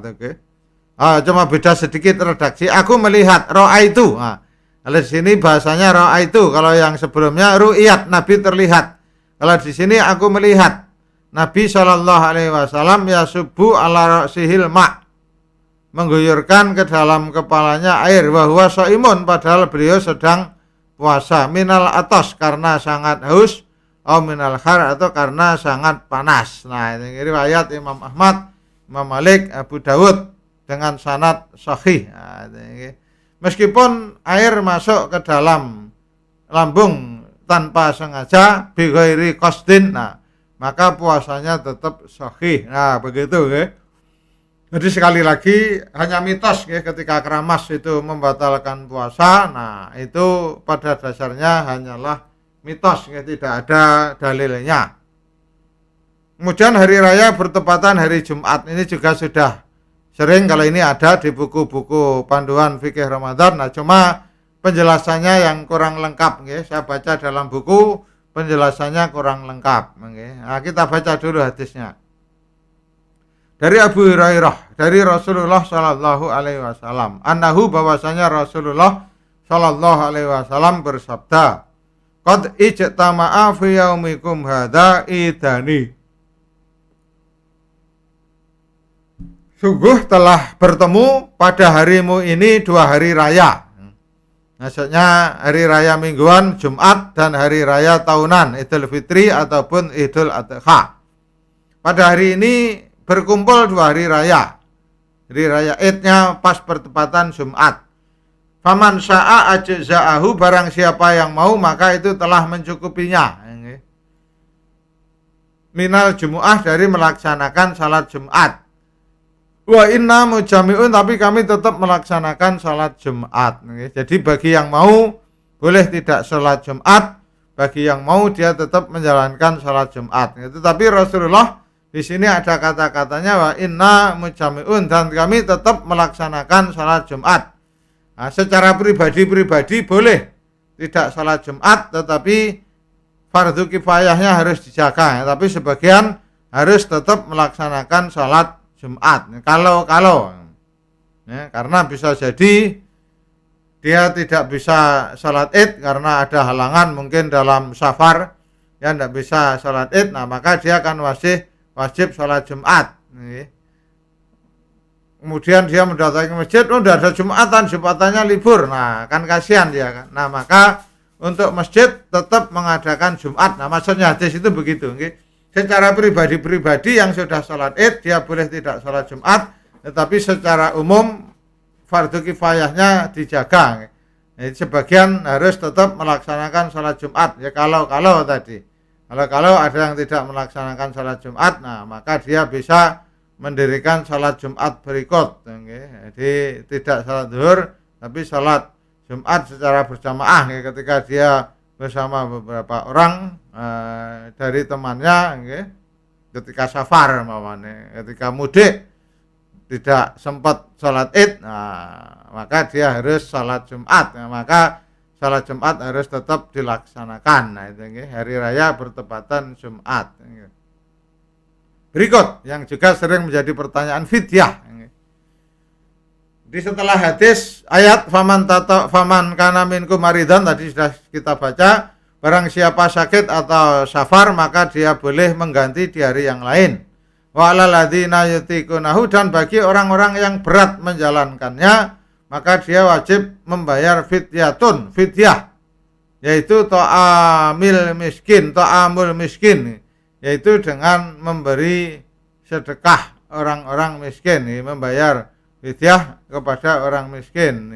cuma beda sedikit redaksi. Aku melihat, ro'aitu. Nah, kalau di sini bahasanya ro'aitu, kalau yang sebelumnya ru'iyat, Nabi terlihat. Kalau di sini aku melihat Nabi Shallallahu Alaihi Wasallam yasubu ala ra'sihil ma', mengguyurkan ke dalam kepalanya air, bahwa so'imun, padahal beliau sedang puasa, minal atos, karena sangat haus, atau minal khar, atau karena sangat panas. Nah, ini riwayat Imam Ahmad, Imam Malik, Abu Dawud dengan sanad sahih. Nah, meskipun air masuk ke dalam lambung tanpa sengaja, bi ghairi qasdin, nah, maka puasanya tetap sahih. Nah, begitu. Jadi sekali lagi, hanya mitos ketika keramas itu membatalkan puasa. Nah, itu pada dasarnya hanyalah mitos, tidak ada dalilnya. Kemudian hari raya bertepatan hari Jumat, ini juga sudah sering, kalau ini ada di buku-buku panduan fikih Ramadan. Nah, cuma penjelasannya yang kurang lengkap. Saya baca dalam buku, penjelasannya kurang lengkap. Nah, kita baca dulu hadisnya. Dari Abu Hurairah, dari Rasulullah Shallallahu Alaihi Wasallam, annahu, bahwasanya Rasulullah Shallallahu Alaihi Wasallam bersabda, qad ijtama'a fi yaumikum hadza idani, sungguh telah bertemu pada harimu ini dua hari raya. Maksudnya hari raya mingguan Jumat dan hari raya tahunan Idul Fitri ataupun Idul Adha. Pada hari ini berkumpul dua hari raya. Hari raya Idnya pas bertepatan Jumat. Faman sya'a ajza'ahu, barang siapa yang mau maka itu telah mencukupinya. Minal Jumu'ah, dari melaksanakan salat Jumat. Wa inna mujami'un, tapi kami tetap melaksanakan salat Jumat. Jadi bagi yang mau boleh tidak salat Jumat, bagi yang mau dia tetap menjalankan salat Jumat. Tetapi Rasulullah di sini ada kata-katanya wa inna mujami'un, dan kami tetap melaksanakan salat Jumat. Nah, secara pribadi-pribadi boleh tidak salat Jumat, tetapi fardu kifayahnya harus dijaga. Tapi sebagian harus tetap melaksanakan salat Jumat. Kalau karena bisa jadi dia tidak bisa salat Id karena ada halangan, mungkin dalam safar, ya tidak bisa salat Id. Nah, maka dia akan wajib salat Jumat. Kemudian dia mendatangi masjid, tidak ada Jumatannya libur. Nah, kan kasihan dia kan. Nah, maka untuk masjid tetap mengadakan Jumat. Nah, maksudnya hadis itu begitu. Secara pribadi-pribadi yang sudah sholat Id, dia boleh tidak sholat Jumat, tetapi secara umum fardu kifayahnya dijaga. Sebagian harus tetap melaksanakan sholat Jumat. Ya kalau tadi, kalau ada yang tidak melaksanakan sholat Jumat, nah maka dia bisa mendirikan sholat Jumat berikut. Jadi tidak sholat zuhur, tapi sholat Jumat secara berjamaah. Ketika dia bersama beberapa orang dari temannya, ketika safar, ketika mudik tidak sempat sholat Id, nah, maka dia harus sholat Jumat. Nah, maka sholat Jumat harus tetap dilaksanakan. Nah, itu hari raya bertepatan Jumat. Berikut yang juga sering menjadi pertanyaan, fidyah. Di setelah hadis ayat faman kana minkum maridan tadi sudah kita baca, barang siapa sakit atau safar maka dia boleh mengganti di hari yang lain. Wa alal ladzina yutiqunahu, dan bagi orang-orang yang berat menjalankannya, maka dia wajib membayar fidyah, yaitu ta'amul miskin, yaitu dengan memberi sedekah orang-orang miskin, membayar fidyah kepada orang miskin.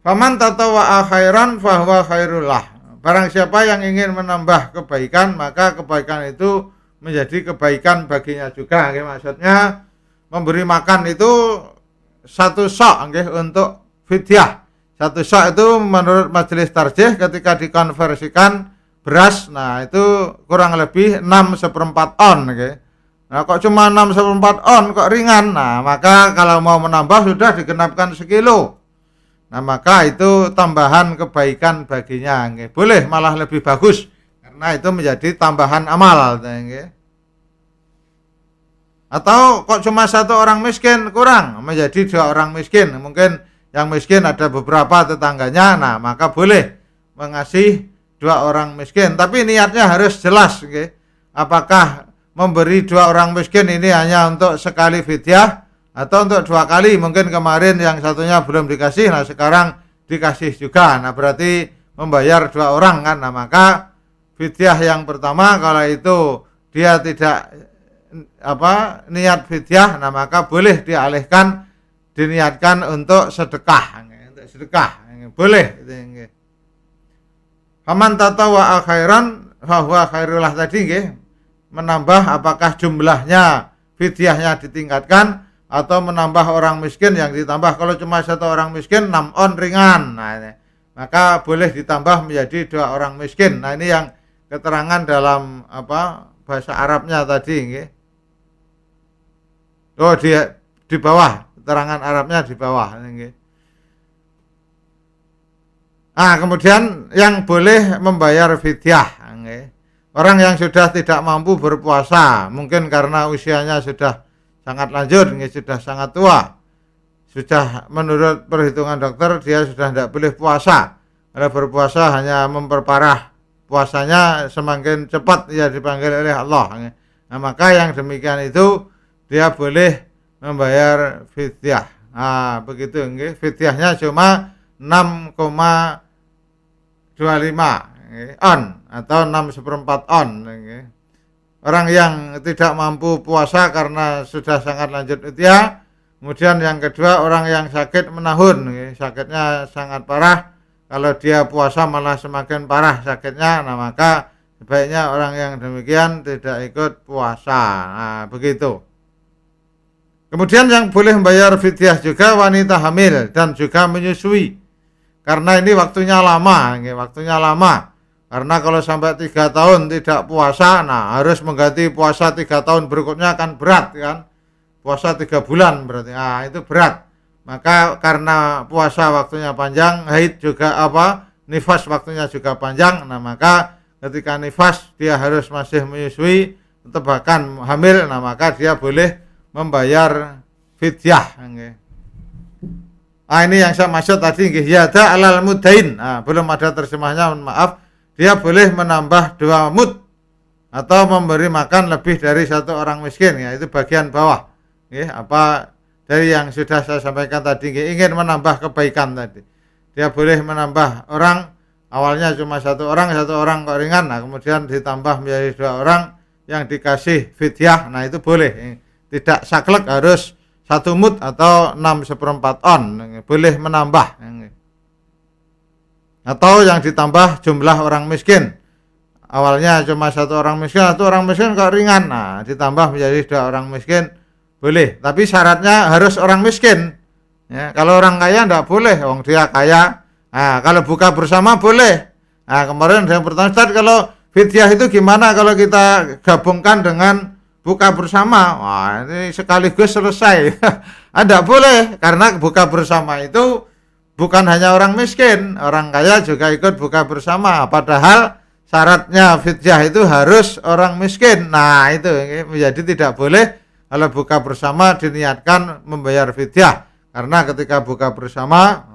Faman tatawwa'a khairan fahuwa khairullah. Barang siapa yang ingin menambah kebaikan, maka kebaikan itu menjadi kebaikan baginya juga. Maksudnya memberi makan itu satu sok untuk fidyah. Satu sok itu menurut majelis tarjih ketika dikonversikan beras, nah itu kurang lebih 6/4 on. Nah kok cuma 6/4 on, kok ringan. Nah maka kalau mau menambah sudah digenapkan sekilo. Nah maka itu tambahan kebaikan baginya, boleh malah lebih bagus karena itu menjadi tambahan amal. Atau kok cuma satu orang miskin, kurang menjadi 2 orang miskin, mungkin yang miskin ada beberapa tetangganya, nah maka boleh mengasih 2 orang miskin, tapi niatnya harus jelas. Apakah memberi 2 orang miskin ini hanya untuk sekali fidyah atau untuk 2 kali, mungkin kemarin yang satunya belum dikasih, nah sekarang dikasih juga, nah berarti membayar 2 orang kan. Nah maka fidyah yang pertama kalau itu dia tidak niat fidyah, nah maka boleh dialihkan, diniatkan untuk sedekah, boleh. Faman tatawwa'a khairan fahuwa khairullah tadi, menambah apakah jumlahnya fidyahnya ditingkatkan atau menambah orang miskin yang ditambah. Kalau cuma 1 orang miskin 6 on ringan, nah ini, maka boleh ditambah menjadi 2 orang miskin. Nah ini yang keterangan dalam bahasa Arabnya tadi. Oh dia di bawah, keterangan Arabnya di bawah. Nah kemudian yang boleh membayar fidyah, orang yang sudah tidak mampu berpuasa, mungkin karena usianya sudah sangat lanjut, sudah sangat tua, sudah menurut perhitungan dokter dia sudah tidak boleh puasa. Kalau berpuasa hanya memperparah puasanya, semakin cepat ia dipanggil oleh Allah. Nah maka yang demikian itu dia boleh membayar fidyah. Nah begitu, fidyahnya cuma 6,25 on atau 6/4 on. Orang yang tidak mampu puasa karena sudah sangat lanjut usia. Kemudian yang kedua, orang yang sakit menahun, sakitnya sangat parah. Kalau dia puasa malah semakin parah sakitnya, nah maka sebaiknya orang yang demikian tidak ikut puasa. Nah begitu. Kemudian yang boleh membayar fidyah juga wanita hamil dan juga menyusui, karena ini waktunya lama, Karena kalau sampai 3 tahun tidak puasa, nah harus mengganti puasa 3 tahun berikutnya kan berat kan. Puasa 3 bulan berarti, nah itu berat. Maka karena puasa waktunya panjang, haid juga nifas waktunya juga panjang. Nah maka ketika nifas dia harus masih menyusui atau bahkan hamil, nah maka dia boleh membayar fidyah. Nah ini yang saya maksud tadi, yada alal mudain. Nah belum ada terjemahnya, maaf. Dia boleh menambah 2 mud atau memberi makan lebih dari 1 orang miskin, itu bagian bawah. Dari yang sudah saya sampaikan tadi, ingin menambah kebaikan tadi. Dia boleh menambah orang, awalnya cuma 1 orang kok ringan, nah kemudian ditambah menjadi 2 orang yang dikasih fidyah, nah itu boleh. Tidak saklek harus 1 mud atau 6/4 on, boleh menambah. Atau yang ditambah jumlah orang miskin, awalnya cuma 1 orang miskin, 1 orang miskin kok ringan, nah ditambah menjadi 2 orang miskin, boleh. Tapi syaratnya harus orang miskin. Kalau orang kaya enggak boleh, wong dia kaya. Nah kalau buka bersama boleh. Nah kemarin yang pertama, Ustaz, kalau fidyah itu gimana kalau kita gabungkan dengan buka bersama? Wah ini sekaligus selesai. Enggak boleh, karena buka bersama itu bukan hanya orang miskin, orang kaya juga ikut buka bersama. Padahal syaratnya fidyah itu harus orang miskin. Nah itu menjadi tidak boleh kalau buka bersama diniatkan membayar fidyah. Karena ketika buka bersama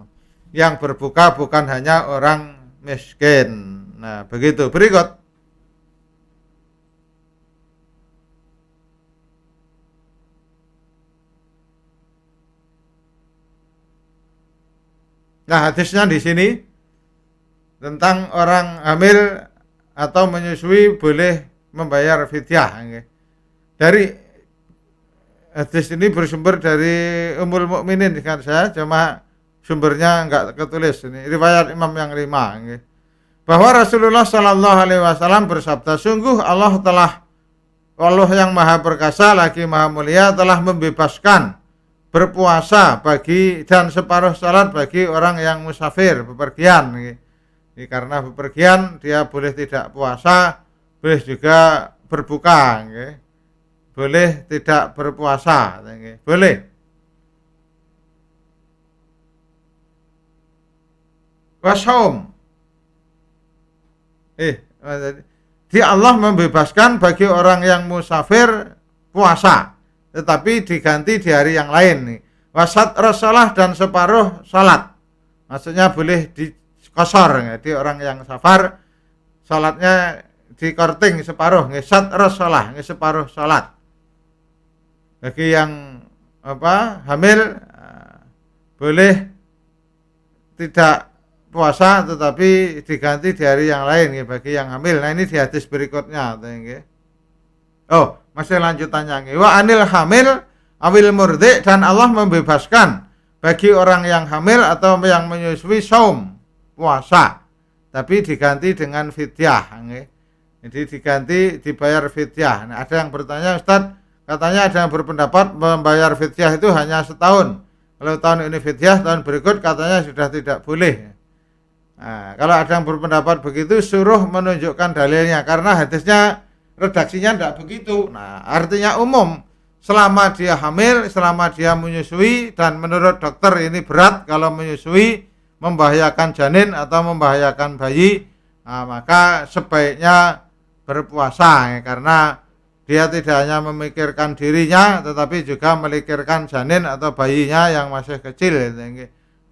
yang berbuka bukan hanya orang miskin. Nah begitu. Berikut. Nah, hadisnya di sini tentang orang hamil atau menyusui boleh membayar fidyah. Dari hadis ini bersumber dari Ummul Mukminin kan, saya cuma sumbernya enggak ketulis ini. Riwayat Imam yang 5 bahwa Rasulullah Shallallahu alaihi wasallam bersabda, sungguh Allah yang Maha Perkasa lagi Maha Mulia telah membebaskan berpuasa bagi dan separuh salat bagi orang yang musafir bepergian. Karena bepergian dia boleh tidak puasa, boleh juga berbuka, boleh tidak berpuasa, boleh. Wassaum. Di Allah membebaskan bagi orang yang musafir puasa, tetapi diganti di hari yang lain nih. Wasat rasalah dan separuh salat. Maksudnya boleh dikosor di orang yang safar, salatnya dikorting separuh, ngesat rasalah, separuh salat. Bagi yang hamil boleh tidak puasa tetapi diganti di hari yang lain bagi yang hamil. Nah, ini di hadis berikutnya. Oh, masih lanjutannya. Wa anil hamil awil murdi, dan Allah membebaskan bagi orang yang hamil atau yang menyusui saum, puasa, tapi diganti dengan fidyah. Jadi diganti dibayar fidyah. Nah, ada yang bertanya, Ustaz, katanya ada yang berpendapat membayar fidyah itu hanya setahun. Kalau tahun ini fidyah, tahun berikut katanya sudah tidak boleh. Nah, kalau ada yang berpendapat begitu, suruh menunjukkan dalilnya, karena hadisnya redaksinya tidak begitu. Nah, artinya umum, selama dia hamil, selama dia menyusui, dan menurut dokter ini berat kalau menyusui, membahayakan janin atau membahayakan bayi, maka sebaiknya berpuasa, karena dia tidak hanya memikirkan dirinya, tetapi juga memikirkan janin atau bayinya yang masih kecil.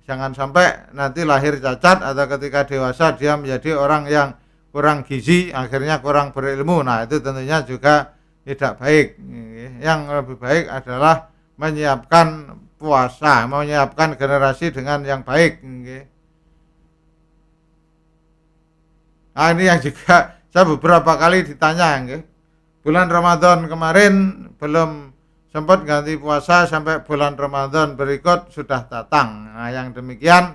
Jangan sampai nanti lahir cacat atau ketika dewasa dia menjadi orang yang kurang gizi, akhirnya kurang berilmu. Nah, itu tentunya juga tidak baik. Yang lebih baik adalah menyiapkan puasa, menyiapkan generasi dengan yang baik. Nah, ini yang juga saya beberapa kali ditanya. Bulan Ramadan kemarin belum sempat ganti puasa, sampai bulan Ramadan berikut sudah datang. Nah, yang demikian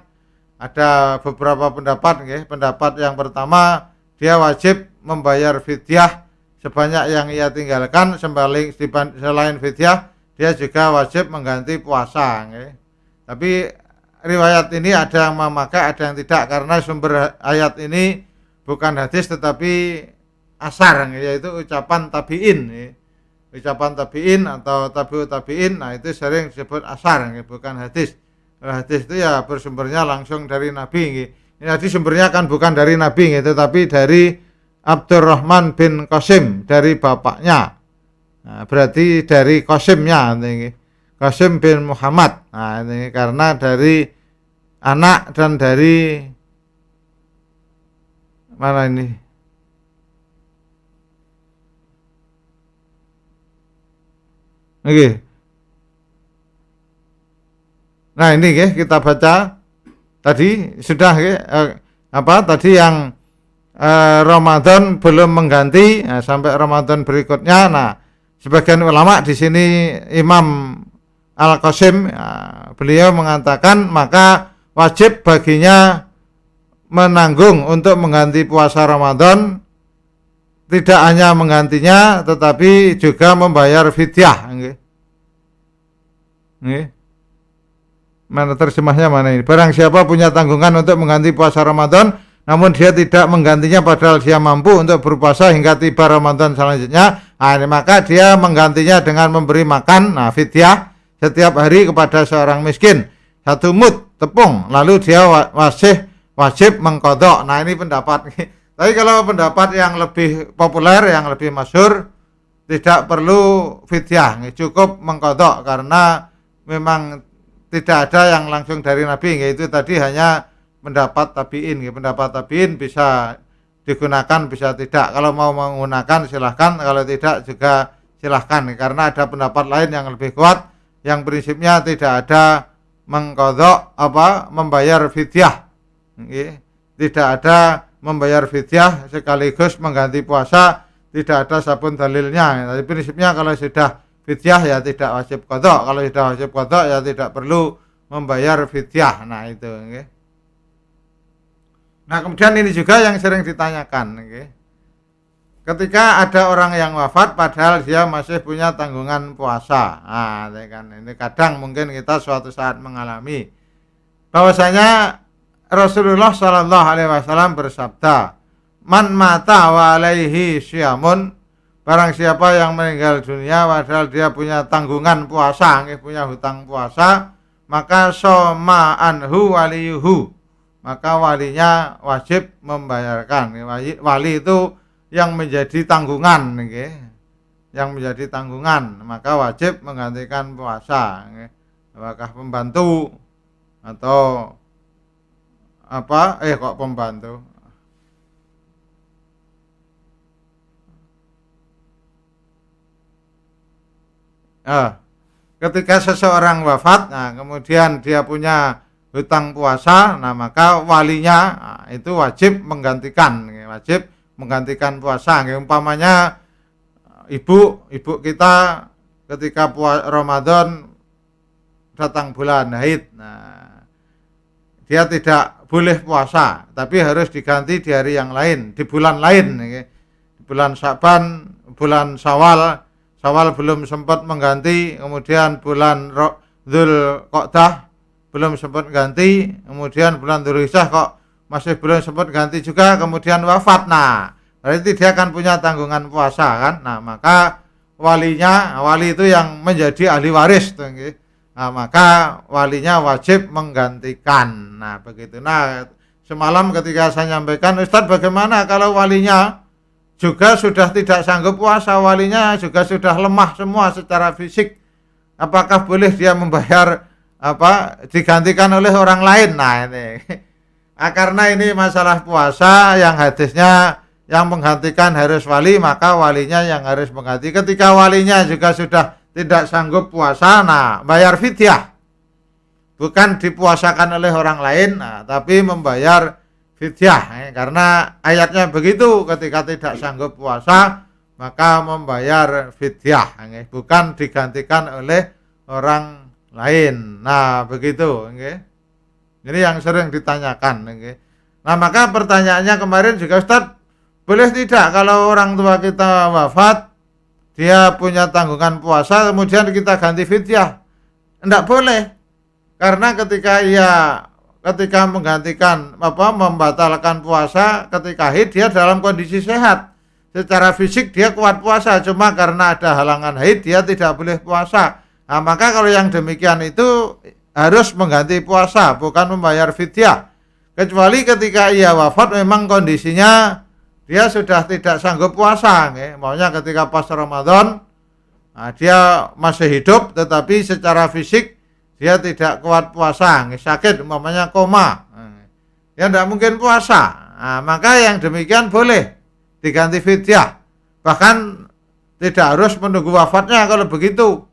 ada beberapa pendapat. Pendapat yang pertama, dia wajib membayar fidyah sebanyak yang ia tinggalkan. Selain fidyah, dia juga wajib mengganti puasa. Tapi riwayat ini ada yang memakai, ada yang tidak, karena sumber ayat ini bukan hadis tetapi asar, yaitu ucapan tabi'in. Ucapan tabi'in atau tabi'ut tabi'in, nah itu sering disebut asar, bukan hadis. Hadis itu ya bersumbernya langsung dari Nabi. Ini hadis sumbernya kan bukan dari Nabi, tetapi dari Abdurrahman bin Qasim, dari bapaknya. Nah, berarti dari Qasimnya, Qasim bin Muhammad. Nah, ini karena dari anak dan dari mana ini? Oke. Nah, ini kita baca tadi sudah tadi yang Ramadan belum mengganti, sampai Ramadan berikutnya. Nah, sebagian ulama di sini Imam Al-Qasim, beliau mengatakan maka wajib baginya menanggung untuk mengganti puasa Ramadan, tidak hanya menggantinya tetapi juga membayar fidyah. Mana terjemahnya mana ini? Barang siapa punya tanggungan untuk mengganti puasa Ramadan, namun dia tidak menggantinya padahal dia mampu untuk berpuasa hingga tiba Ramadan selanjutnya, maka dia menggantinya dengan memberi makan, fidyah setiap hari kepada seorang miskin 1 mud tepung, lalu dia wajib mengqadha. Nah, ini pendapat. Tapi kalau pendapat yang lebih populer, yang lebih masyhur, tidak perlu fidyah, cukup mengqadha, karena memang tidak ada yang langsung dari Nabi, yaitu tadi hanya pendapat tabi'in. Pendapat tabi'in bisa digunakan, bisa tidak. Kalau mau menggunakan silahkan, kalau tidak juga silahkan, karena ada pendapat lain yang lebih kuat, yang prinsipnya tidak ada mengqadha membayar fidyah. Nggih. Tidak ada membayar fidyah sekaligus mengganti puasa, tidak ada sabun dalilnya. Tapi prinsipnya kalau sudah fidyah ya tidak wajib qadha, kalau sudah wajib qadha ya tidak perlu membayar fidyah. Nah itu nggih. Nah, kemudian ini juga yang sering ditanyakan nggih. Ketika ada orang yang wafat padahal dia masih punya tanggungan puasa. Nah, ini kadang mungkin kita suatu saat mengalami bahwasanya Rasulullah Shallallahu Alaihi Wasallam bersabda, "Man mata wa alaihi syamun." Barang siapa yang meninggal dunia padahal dia punya tanggungan puasa, punya hutang puasa, maka soma anhu waliyuhu. Maka walinya wajib membayarkan. Wali itu yang menjadi tanggungan, yang menjadi tanggungan, maka wajib menggantikan puasa. Apakah pembantu atau apa? Kok pembantu? Ketika seseorang wafat, nah kemudian dia punya hutang puasa, nah maka walinya itu wajib menggantikan puasa. Umpamanya ibu kita ketika Ramadan datang bulan haid, nah dia tidak boleh puasa, tapi harus diganti di hari yang lain, di bulan lain, di bulan Sa'ban, bulan Syawal belum sempat mengganti, kemudian bulan Dzulqa'dah belum sempat ganti, kemudian bulan Dzulhijjah kok masih belum sempat ganti juga, kemudian wafat. Nah, berarti dia akan punya tanggungan puasa kan. Nah, maka wali itu yang menjadi ahli waris tuh, nah, maka walinya wajib menggantikan. Nah, begitu. Nah, semalam ketika saya nyampaikan, Ustadz bagaimana kalau walinya juga sudah tidak sanggup puasa, walinya juga sudah lemah semua secara fisik, apakah boleh dia membayar digantikan oleh orang lain? Nah ini karena ini masalah puasa, yang hadisnya yang menggantikan harus wali, maka walinya yang harus mengganti. Ketika walinya juga sudah tidak sanggup puasa, nah bayar fidyah, bukan dipuasakan oleh orang lain, nah, tapi membayar fidyah, karena ayatnya begitu, ketika tidak sanggup puasa maka membayar fidyah, bukan digantikan oleh orang lain. Nah begitu, ini yang sering ditanyakan. Nah maka pertanyaannya kemarin juga, Ustadz, boleh tidak kalau orang tua kita wafat, dia punya tanggungan puasa, kemudian kita ganti fidyah? Tidak boleh, karena ketika menggantikan membatalkan puasa ketika haid, dia dalam kondisi sehat, secara fisik dia kuat puasa, cuma karena ada halangan haid dia tidak boleh puasa. Nah, maka kalau yang demikian itu harus mengganti puasa, bukan membayar fidyah. Kecuali ketika ia wafat memang kondisinya dia sudah tidak sanggup puasa, maunya ketika pas Ramadan, nah, dia masih hidup tetapi secara fisik dia tidak kuat puasa, sakit, umpamanya koma, ya tidak mungkin puasa. Nah, maka yang demikian boleh diganti fidyah, bahkan tidak harus menunggu wafatnya. Kalau begitu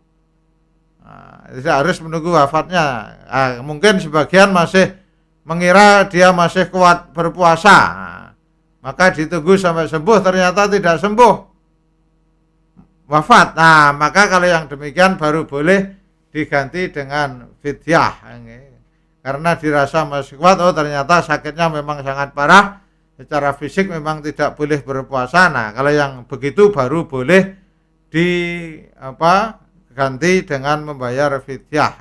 tidak harus menunggu wafatnya. Mungkin sebagian masih mengira dia masih kuat berpuasa, maka ditunggu sampai sembuh, ternyata tidak sembuh, wafat. Nah maka kalau yang demikian baru boleh diganti dengan fidyah, karena dirasa masih kuat, ternyata sakitnya memang sangat parah, secara fisik memang tidak boleh berpuasa. Nah kalau yang begitu baru boleh ganti dengan membayar fidyah.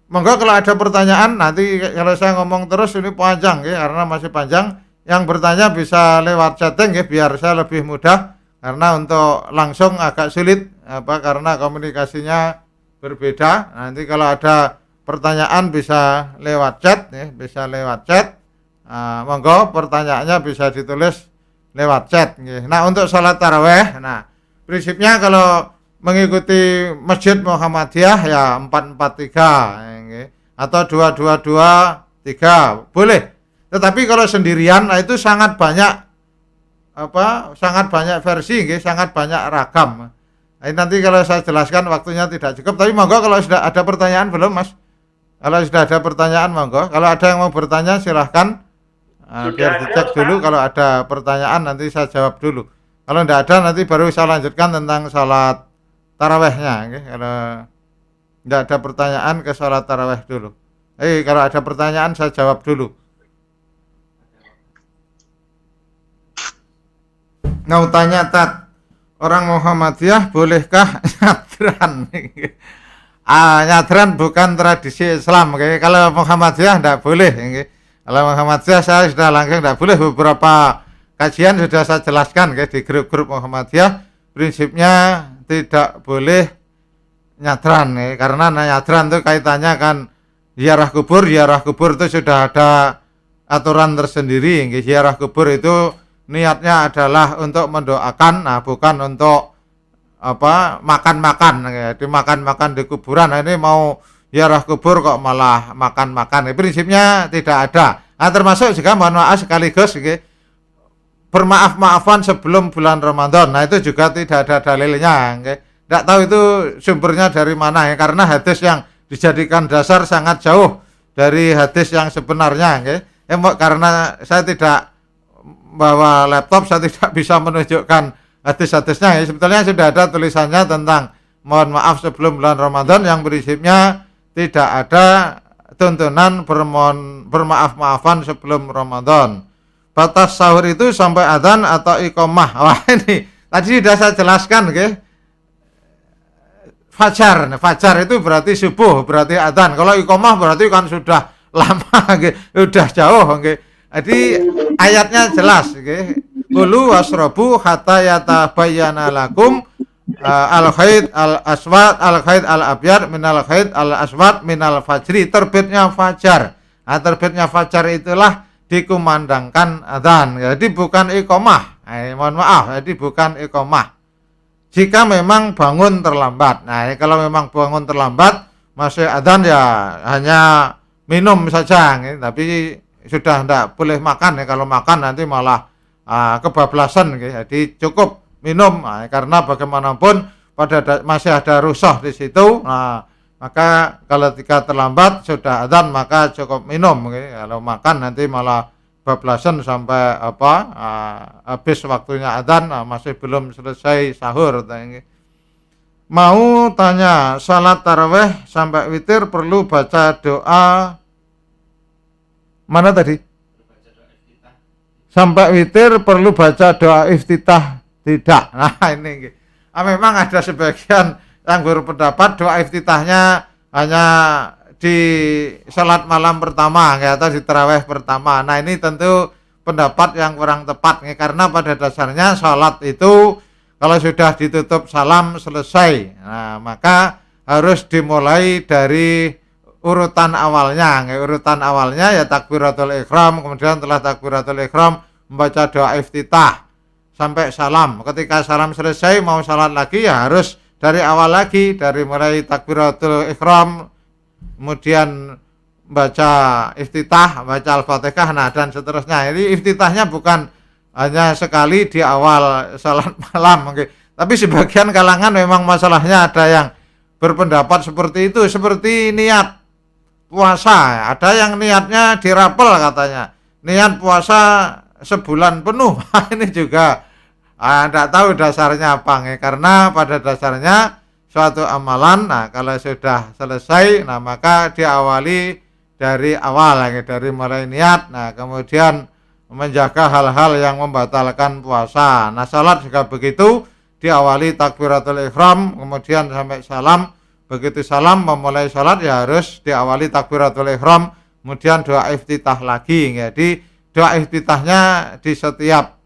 Monggo kalau ada pertanyaan, nanti kalau saya ngomong terus ini panjang, karena masih panjang. Yang bertanya bisa lewat chatting, biar saya lebih mudah, karena untuk langsung agak sulit, karena komunikasinya berbeda. Nanti kalau ada pertanyaan bisa lewat chat, monggo pertanyaannya bisa ditulis lewat chat. Nah untuk salat tarawih, nah prinsipnya kalau mengikuti Masjid Muhammadiyah ya 4-4-3 atau 2-2-2-3 boleh. Tetapi kalau sendirian, nah itu sangat banyak versi, sangat banyak ragam. Nah, nanti kalau saya jelaskan waktunya tidak cukup, tapi monggo kalau sudah ada pertanyaan belum Mas? Kalau sudah ada pertanyaan monggo. Kalau ada yang mau bertanya silahkan. Biar dicek dulu. Kalau ada pertanyaan nanti saya jawab dulu. Kalau tidak ada nanti baru saya lanjutkan tentang salat tarawehnya. Okay? Kalau tidak ada pertanyaan ke salat taraweh dulu. Kalau ada pertanyaan saya jawab dulu. Mau tanya Tat, orang Muhammadiyah bolehkah nyadran? Nyadran bukan tradisi Islam. Okay? Kalau Muhammadiyah tidak boleh. Okay? Kalau Muhammadiyah saya sudah langsung tidak boleh. Beberapa kajian sudah saya jelaskan okay? Di grup-grup Muhammadiyah. Prinsipnya tidak boleh nyadran. Okay? Karena nyadran itu kaitannya kan ziarah kubur itu sudah ada aturan tersendiri. Okay? Ziarah kubur itu niatnya adalah untuk mendoakan, bukan untuk makan-makan. Dimakan-makan di kuburan. Ini mau ziarah kubur kok malah makan-makan. Prinsipnya tidak ada. Termasuk juga mohon maaf sekaligus bermaaf-maafan sebelum bulan Ramadan. Itu juga tidak ada dalilnya. Tidak tahu itu sumbernya dari mana. Karena hadis yang dijadikan dasar sangat jauh dari hadis yang sebenarnya. Karena saya tidak bawa laptop, saya tidak bisa menunjukkan hadis-hadisnya. Sebetulnya sudah ada tulisannya tentang mohon maaf sebelum bulan Ramadan yang prinsipnya tidak ada tuntunan bermaaf-maafan sebelum Ramadan. Batas sahur itu sampai adzan atau iqamah. Wah, ini tadi sudah saya jelaskan, Fajar itu berarti subuh, berarti adzan. Kalau iqamah berarti kan sudah lama, sudah jauh, Jadi ayatnya jelas, Kulu wasrobu hatta yatabayyana lakum al-khaid al-aswad al-khaid al-abyad minal khaid al-aswad minal fajri. Terbitnya fajar. Terbitnya fajar itulah dikumandangkan adzan. Jadi bukan iqamah. Mohon maaf, jadi bukan iqamah. Jika memang bangun terlambat. Kalau memang bangun terlambat masih adzan ya hanya minum saja, tapi sudah tidak boleh makan. Kalau makan nanti malah kebablasan. Jadi cukup minum. Karena bagaimanapun masih ada rusuh di situ. Maka kalau ketika terlambat sudah adzan maka cukup minum. Kalau makan nanti malah bablasan sampai habis waktunya adzan, masih belum selesai sahur. Mau tanya, salat taraweh sampai witir perlu baca doa mana tadi? Sampai witir perlu baca doa iftitah? Tidak. Ini memang ada sebagian yang berpendapat doa iftitahnya hanya di salat malam pertama atau di tarawih pertama. Ini tentu pendapat yang kurang tepat karena pada dasarnya salat itu kalau sudah ditutup salam selesai, maka harus dimulai dari urutan awalnya. Urutan awalnya ya takbiratul ihram, kemudian setelah takbiratul ihram membaca doa iftitah sampai salam. Ketika salam selesai mau salat lagi ya harus dari awal lagi, dari mulai takbiratul ihram, kemudian baca iftitah, baca al-fatihah, dan seterusnya. Ini iftitahnya bukan hanya sekali di awal salat malam. Tapi sebagian kalangan memang masalahnya ada yang berpendapat seperti itu, seperti niat puasa. Ada yang niatnya dirapel katanya, niat puasa sebulan penuh. Ini juga tidak tahu dasarnya apa. Karena pada dasarnya suatu amalan, kalau sudah selesai, maka diawali dari awal, dari mulai niat, kemudian menjaga hal-hal yang membatalkan puasa. Salat juga begitu, diawali takbiratul ihram, kemudian sampai salam. Begitu salam memulai salat ya harus diawali takbiratul ihram, kemudian doa iftitah lagi. Jadi doa iftitahnya di setiap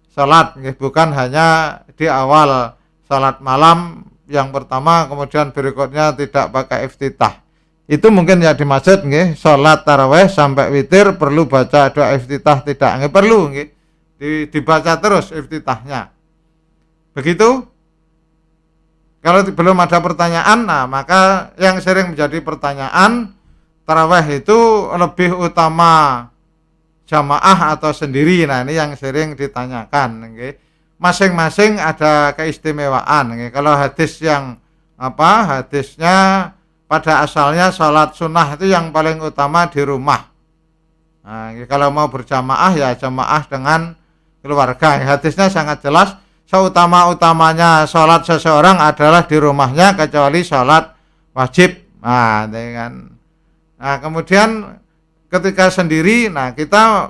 salat, bukan hanya di awal salat malam yang pertama, kemudian berikutnya tidak pakai iftitah. Itu mungkin ya dimaksud salat tarawih sampai witir perlu baca doa iftitah, tidak perlu dibaca terus iftitahnya. Begitu. Kalau belum ada pertanyaan, maka yang sering menjadi pertanyaan, tarawih itu lebih utama jamaah atau sendiri. Ini yang sering ditanyakan. Masing-masing ada keistimewaan. Kalau hadis yang hadisnya pada asalnya sholat sunnah itu yang paling utama di rumah. Nah, kalau mau berjamaah ya jamaah dengan keluarga. Hadisnya sangat jelas, seutama-utamanya sholat seseorang adalah di rumahnya kecuali sholat wajib. Nah, kemudian ketika sendiri, kita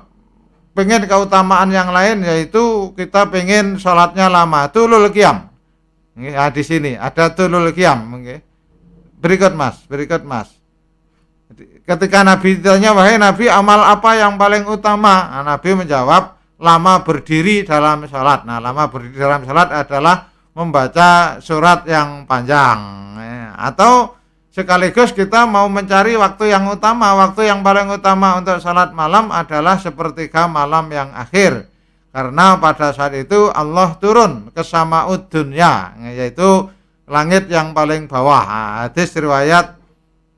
pengen keutamaan yang lain, yaitu kita pengen sholatnya lama, tulul qiyam. Di sini ada tulul qiyam. Berikut mas. Ketika Nabi ditanya, wahai Nabi, amal apa yang paling utama? Nabi menjawab, lama berdiri dalam sholat. Lama berdiri dalam sholat adalah membaca surat yang panjang. Atau sekaligus kita mau mencari waktu yang utama. Waktu yang paling utama untuk salat malam adalah sepertiga malam yang akhir. Karena pada saat itu Allah turun ke sama'ud dunya, yaitu langit yang paling bawah. Hadis riwayat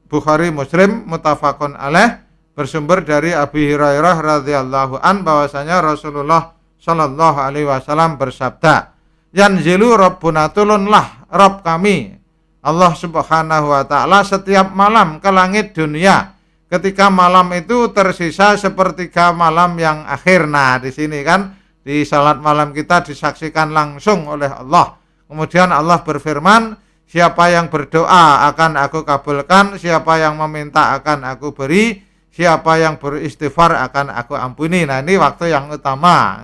Bukhari Muslim muttafaqun alaih, bersumber dari Abi Hurairah radhiyallahu an bahwasanya Rasulullah sallallahu alaihi wasallam bersabda, yanzilu rabbuna, turunlah Rabb kami Allah subhanahu wa ta'ala setiap malam ke langit dunia ketika malam itu tersisa sepertiga malam yang akhir. Di sini kan di salat malam kita disaksikan langsung oleh Allah. Kemudian Allah berfirman, siapa yang berdoa akan aku kabulkan, siapa yang meminta akan aku beri, siapa yang beristighfar akan aku ampuni. Ini waktu yang utama.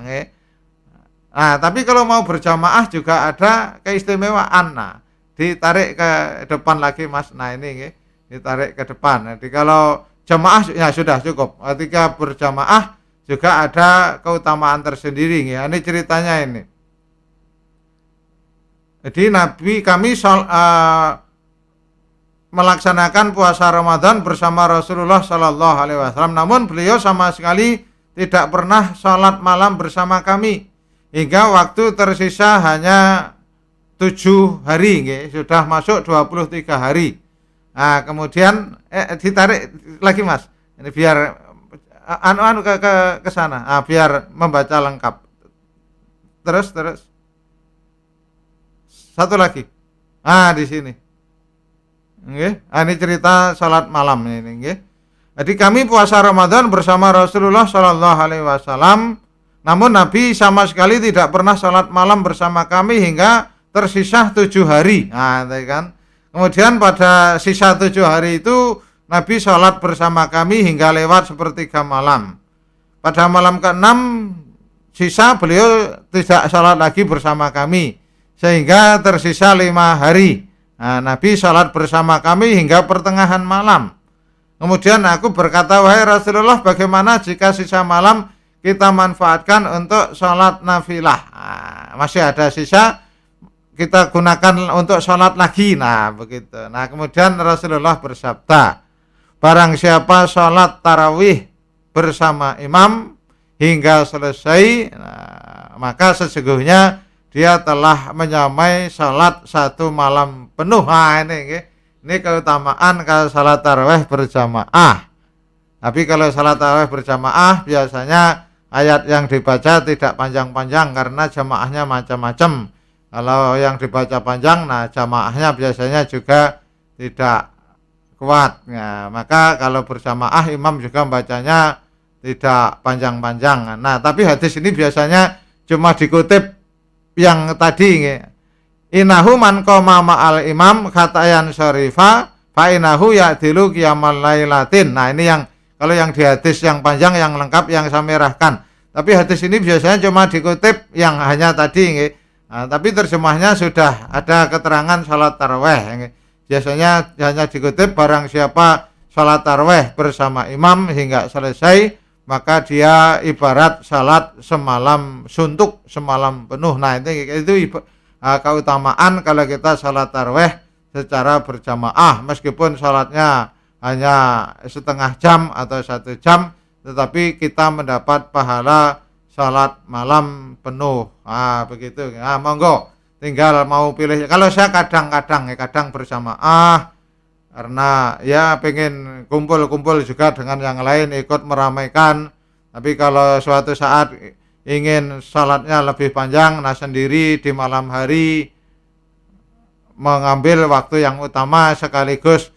Tapi kalau mau berjamaah juga ada keistimewaan. Ditarik ke depan lagi mas. Ini ditarik ke depan. Jadi kalau jamaah ya sudah cukup. Ketika berjamaah juga ada keutamaan tersendiri. Ini ceritanya ini. Jadi Nabi kami melaksanakan puasa Ramadan bersama Rasulullah Sallallahu Alaihi Wasallam. Namun beliau sama sekali tidak pernah sholat malam bersama kami hingga waktu tersisa hanya 7 hari, sudah masuk 23 hari. Kemudian ditarik lagi mas, ini biar ke sana, biar membaca lengkap. Terus satu lagi, di sini. Ini cerita salat malam ini. Jadi kami puasa Ramadan bersama Rasulullah Sallallahu Alaihi Wasallam. Namun Nabi sama sekali tidak pernah salat malam bersama kami hingga tersisa 7 hari. Kemudian pada sisa 7 hari itu Nabi sholat bersama kami hingga lewat sepertiga malam. Pada malam ke-6 sisa beliau tidak sholat lagi bersama kami sehingga tersisa 5 hari. Nabi sholat bersama kami hingga pertengahan malam. Kemudian aku berkata, wahai Rasulullah, bagaimana jika sisa malam kita manfaatkan untuk sholat nafilah? Masih ada sisa, kita gunakan untuk sholat lagi. Begitu. Kemudian Rasulullah bersabda, barang siapa sholat tarawih bersama imam hingga selesai, maka sesungguhnya dia telah menyamai sholat 1 malam penuh. Ini keutamaan kalau sholat tarawih berjamaah. Tapi kalau sholat tarawih berjamaah biasanya ayat yang dibaca tidak panjang-panjang karena jamaahnya macam-macam. Kalau yang dibaca panjang, jamaahnya biasanya juga tidak kuat. Maka kalau berjamaah imam juga bacanya tidak panjang-panjang. Tapi hadis ini biasanya cuma dikutip yang tadi. Innahu man qama ma'al imam khatayan syarifa fa innahu ya'dilu qiyamal lailatin. Ini yang kalau yang di hadis yang panjang yang lengkap yang saya merahkan. Tapi hadis ini biasanya cuma dikutip yang hanya tadi. Tapi terjemahnya sudah ada keterangan salat tarawih. Biasanya hanya dikutip barang siapa salat tarawih bersama imam hingga selesai, maka dia ibarat salat semalam suntuk, semalam penuh. Itu keutamaan kalau kita salat tarawih secara berjamaah, meskipun salatnya hanya setengah jam atau 1 jam, tetapi kita mendapat pahala salat malam penuh. Begitu. Monggo tinggal mau pilih. Kalau saya kadang berjamaah karena ya pengen kumpul-kumpul juga dengan yang lain ikut meramaikan. Tapi kalau suatu saat ingin salatnya lebih panjang, sendiri di malam hari mengambil waktu yang utama sekaligus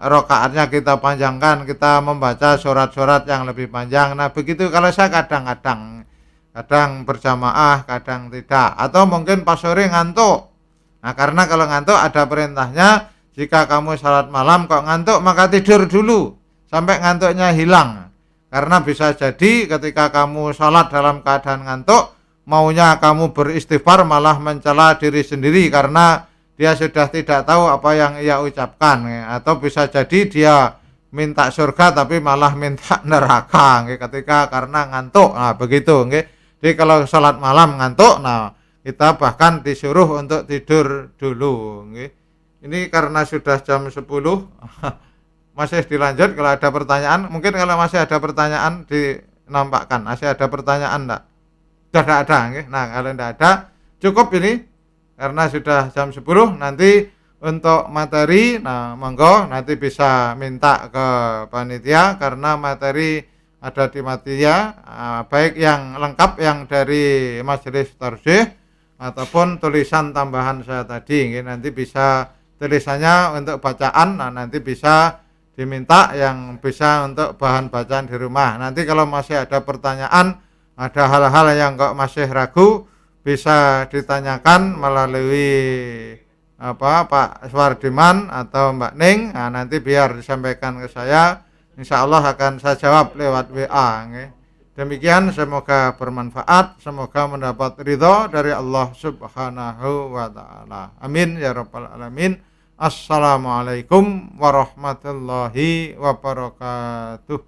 rakaatnya kita panjangkan, kita membaca surat-surat yang lebih panjang. Nah, begitu kalau saya kadang berjamaah, kadang tidak, atau mungkin pas sore ngantuk. Nah, karena kalau ngantuk ada perintahnya, jika kamu salat malam kok ngantuk maka tidur dulu sampai ngantuknya hilang. Karena bisa jadi ketika kamu salat dalam keadaan ngantuk, maunya kamu beristighfar malah mencela diri sendiri karena dia sudah tidak tahu apa yang ia ucapkan, atau bisa jadi dia minta surga tapi malah minta neraka ketika karena ngantuk. Nah, begitu nggih. Jadi kalau salat malam ngantuk, nah kita bahkan disuruh untuk tidur dulu nggih. Ini karena sudah jam 10 masih dilanjut. Kalau ada pertanyaan, mungkin kalau masih ada pertanyaan dinampakkan. Masih ada pertanyaan enggak? Sudah tidak ada nggih. Nah, kalau tidak ada cukup ini karena sudah jam 10. Nanti untuk materi, nah monggo nanti bisa minta ke panitia karena materi ada di Matia, baik yang lengkap yang dari majelis tarjih ataupun tulisan tambahan saya tadi. Nanti bisa tulisannya untuk bacaan, nah nanti bisa diminta yang bisa untuk bahan bacaan di rumah. Nanti kalau masih ada pertanyaan, ada hal-hal yang kok masih ragu, bisa ditanyakan melalui Pak Suwardiman atau Mbak Ning. Nah, nanti biar disampaikan ke saya. Insya Allah akan saya jawab lewat WA. Demikian, semoga bermanfaat, semoga mendapat ridho dari Allah Subhanahu wa Ta'ala. Amin ya Rabbal Alamin. Assalamualaikum warahmatullahi wabarakatuh.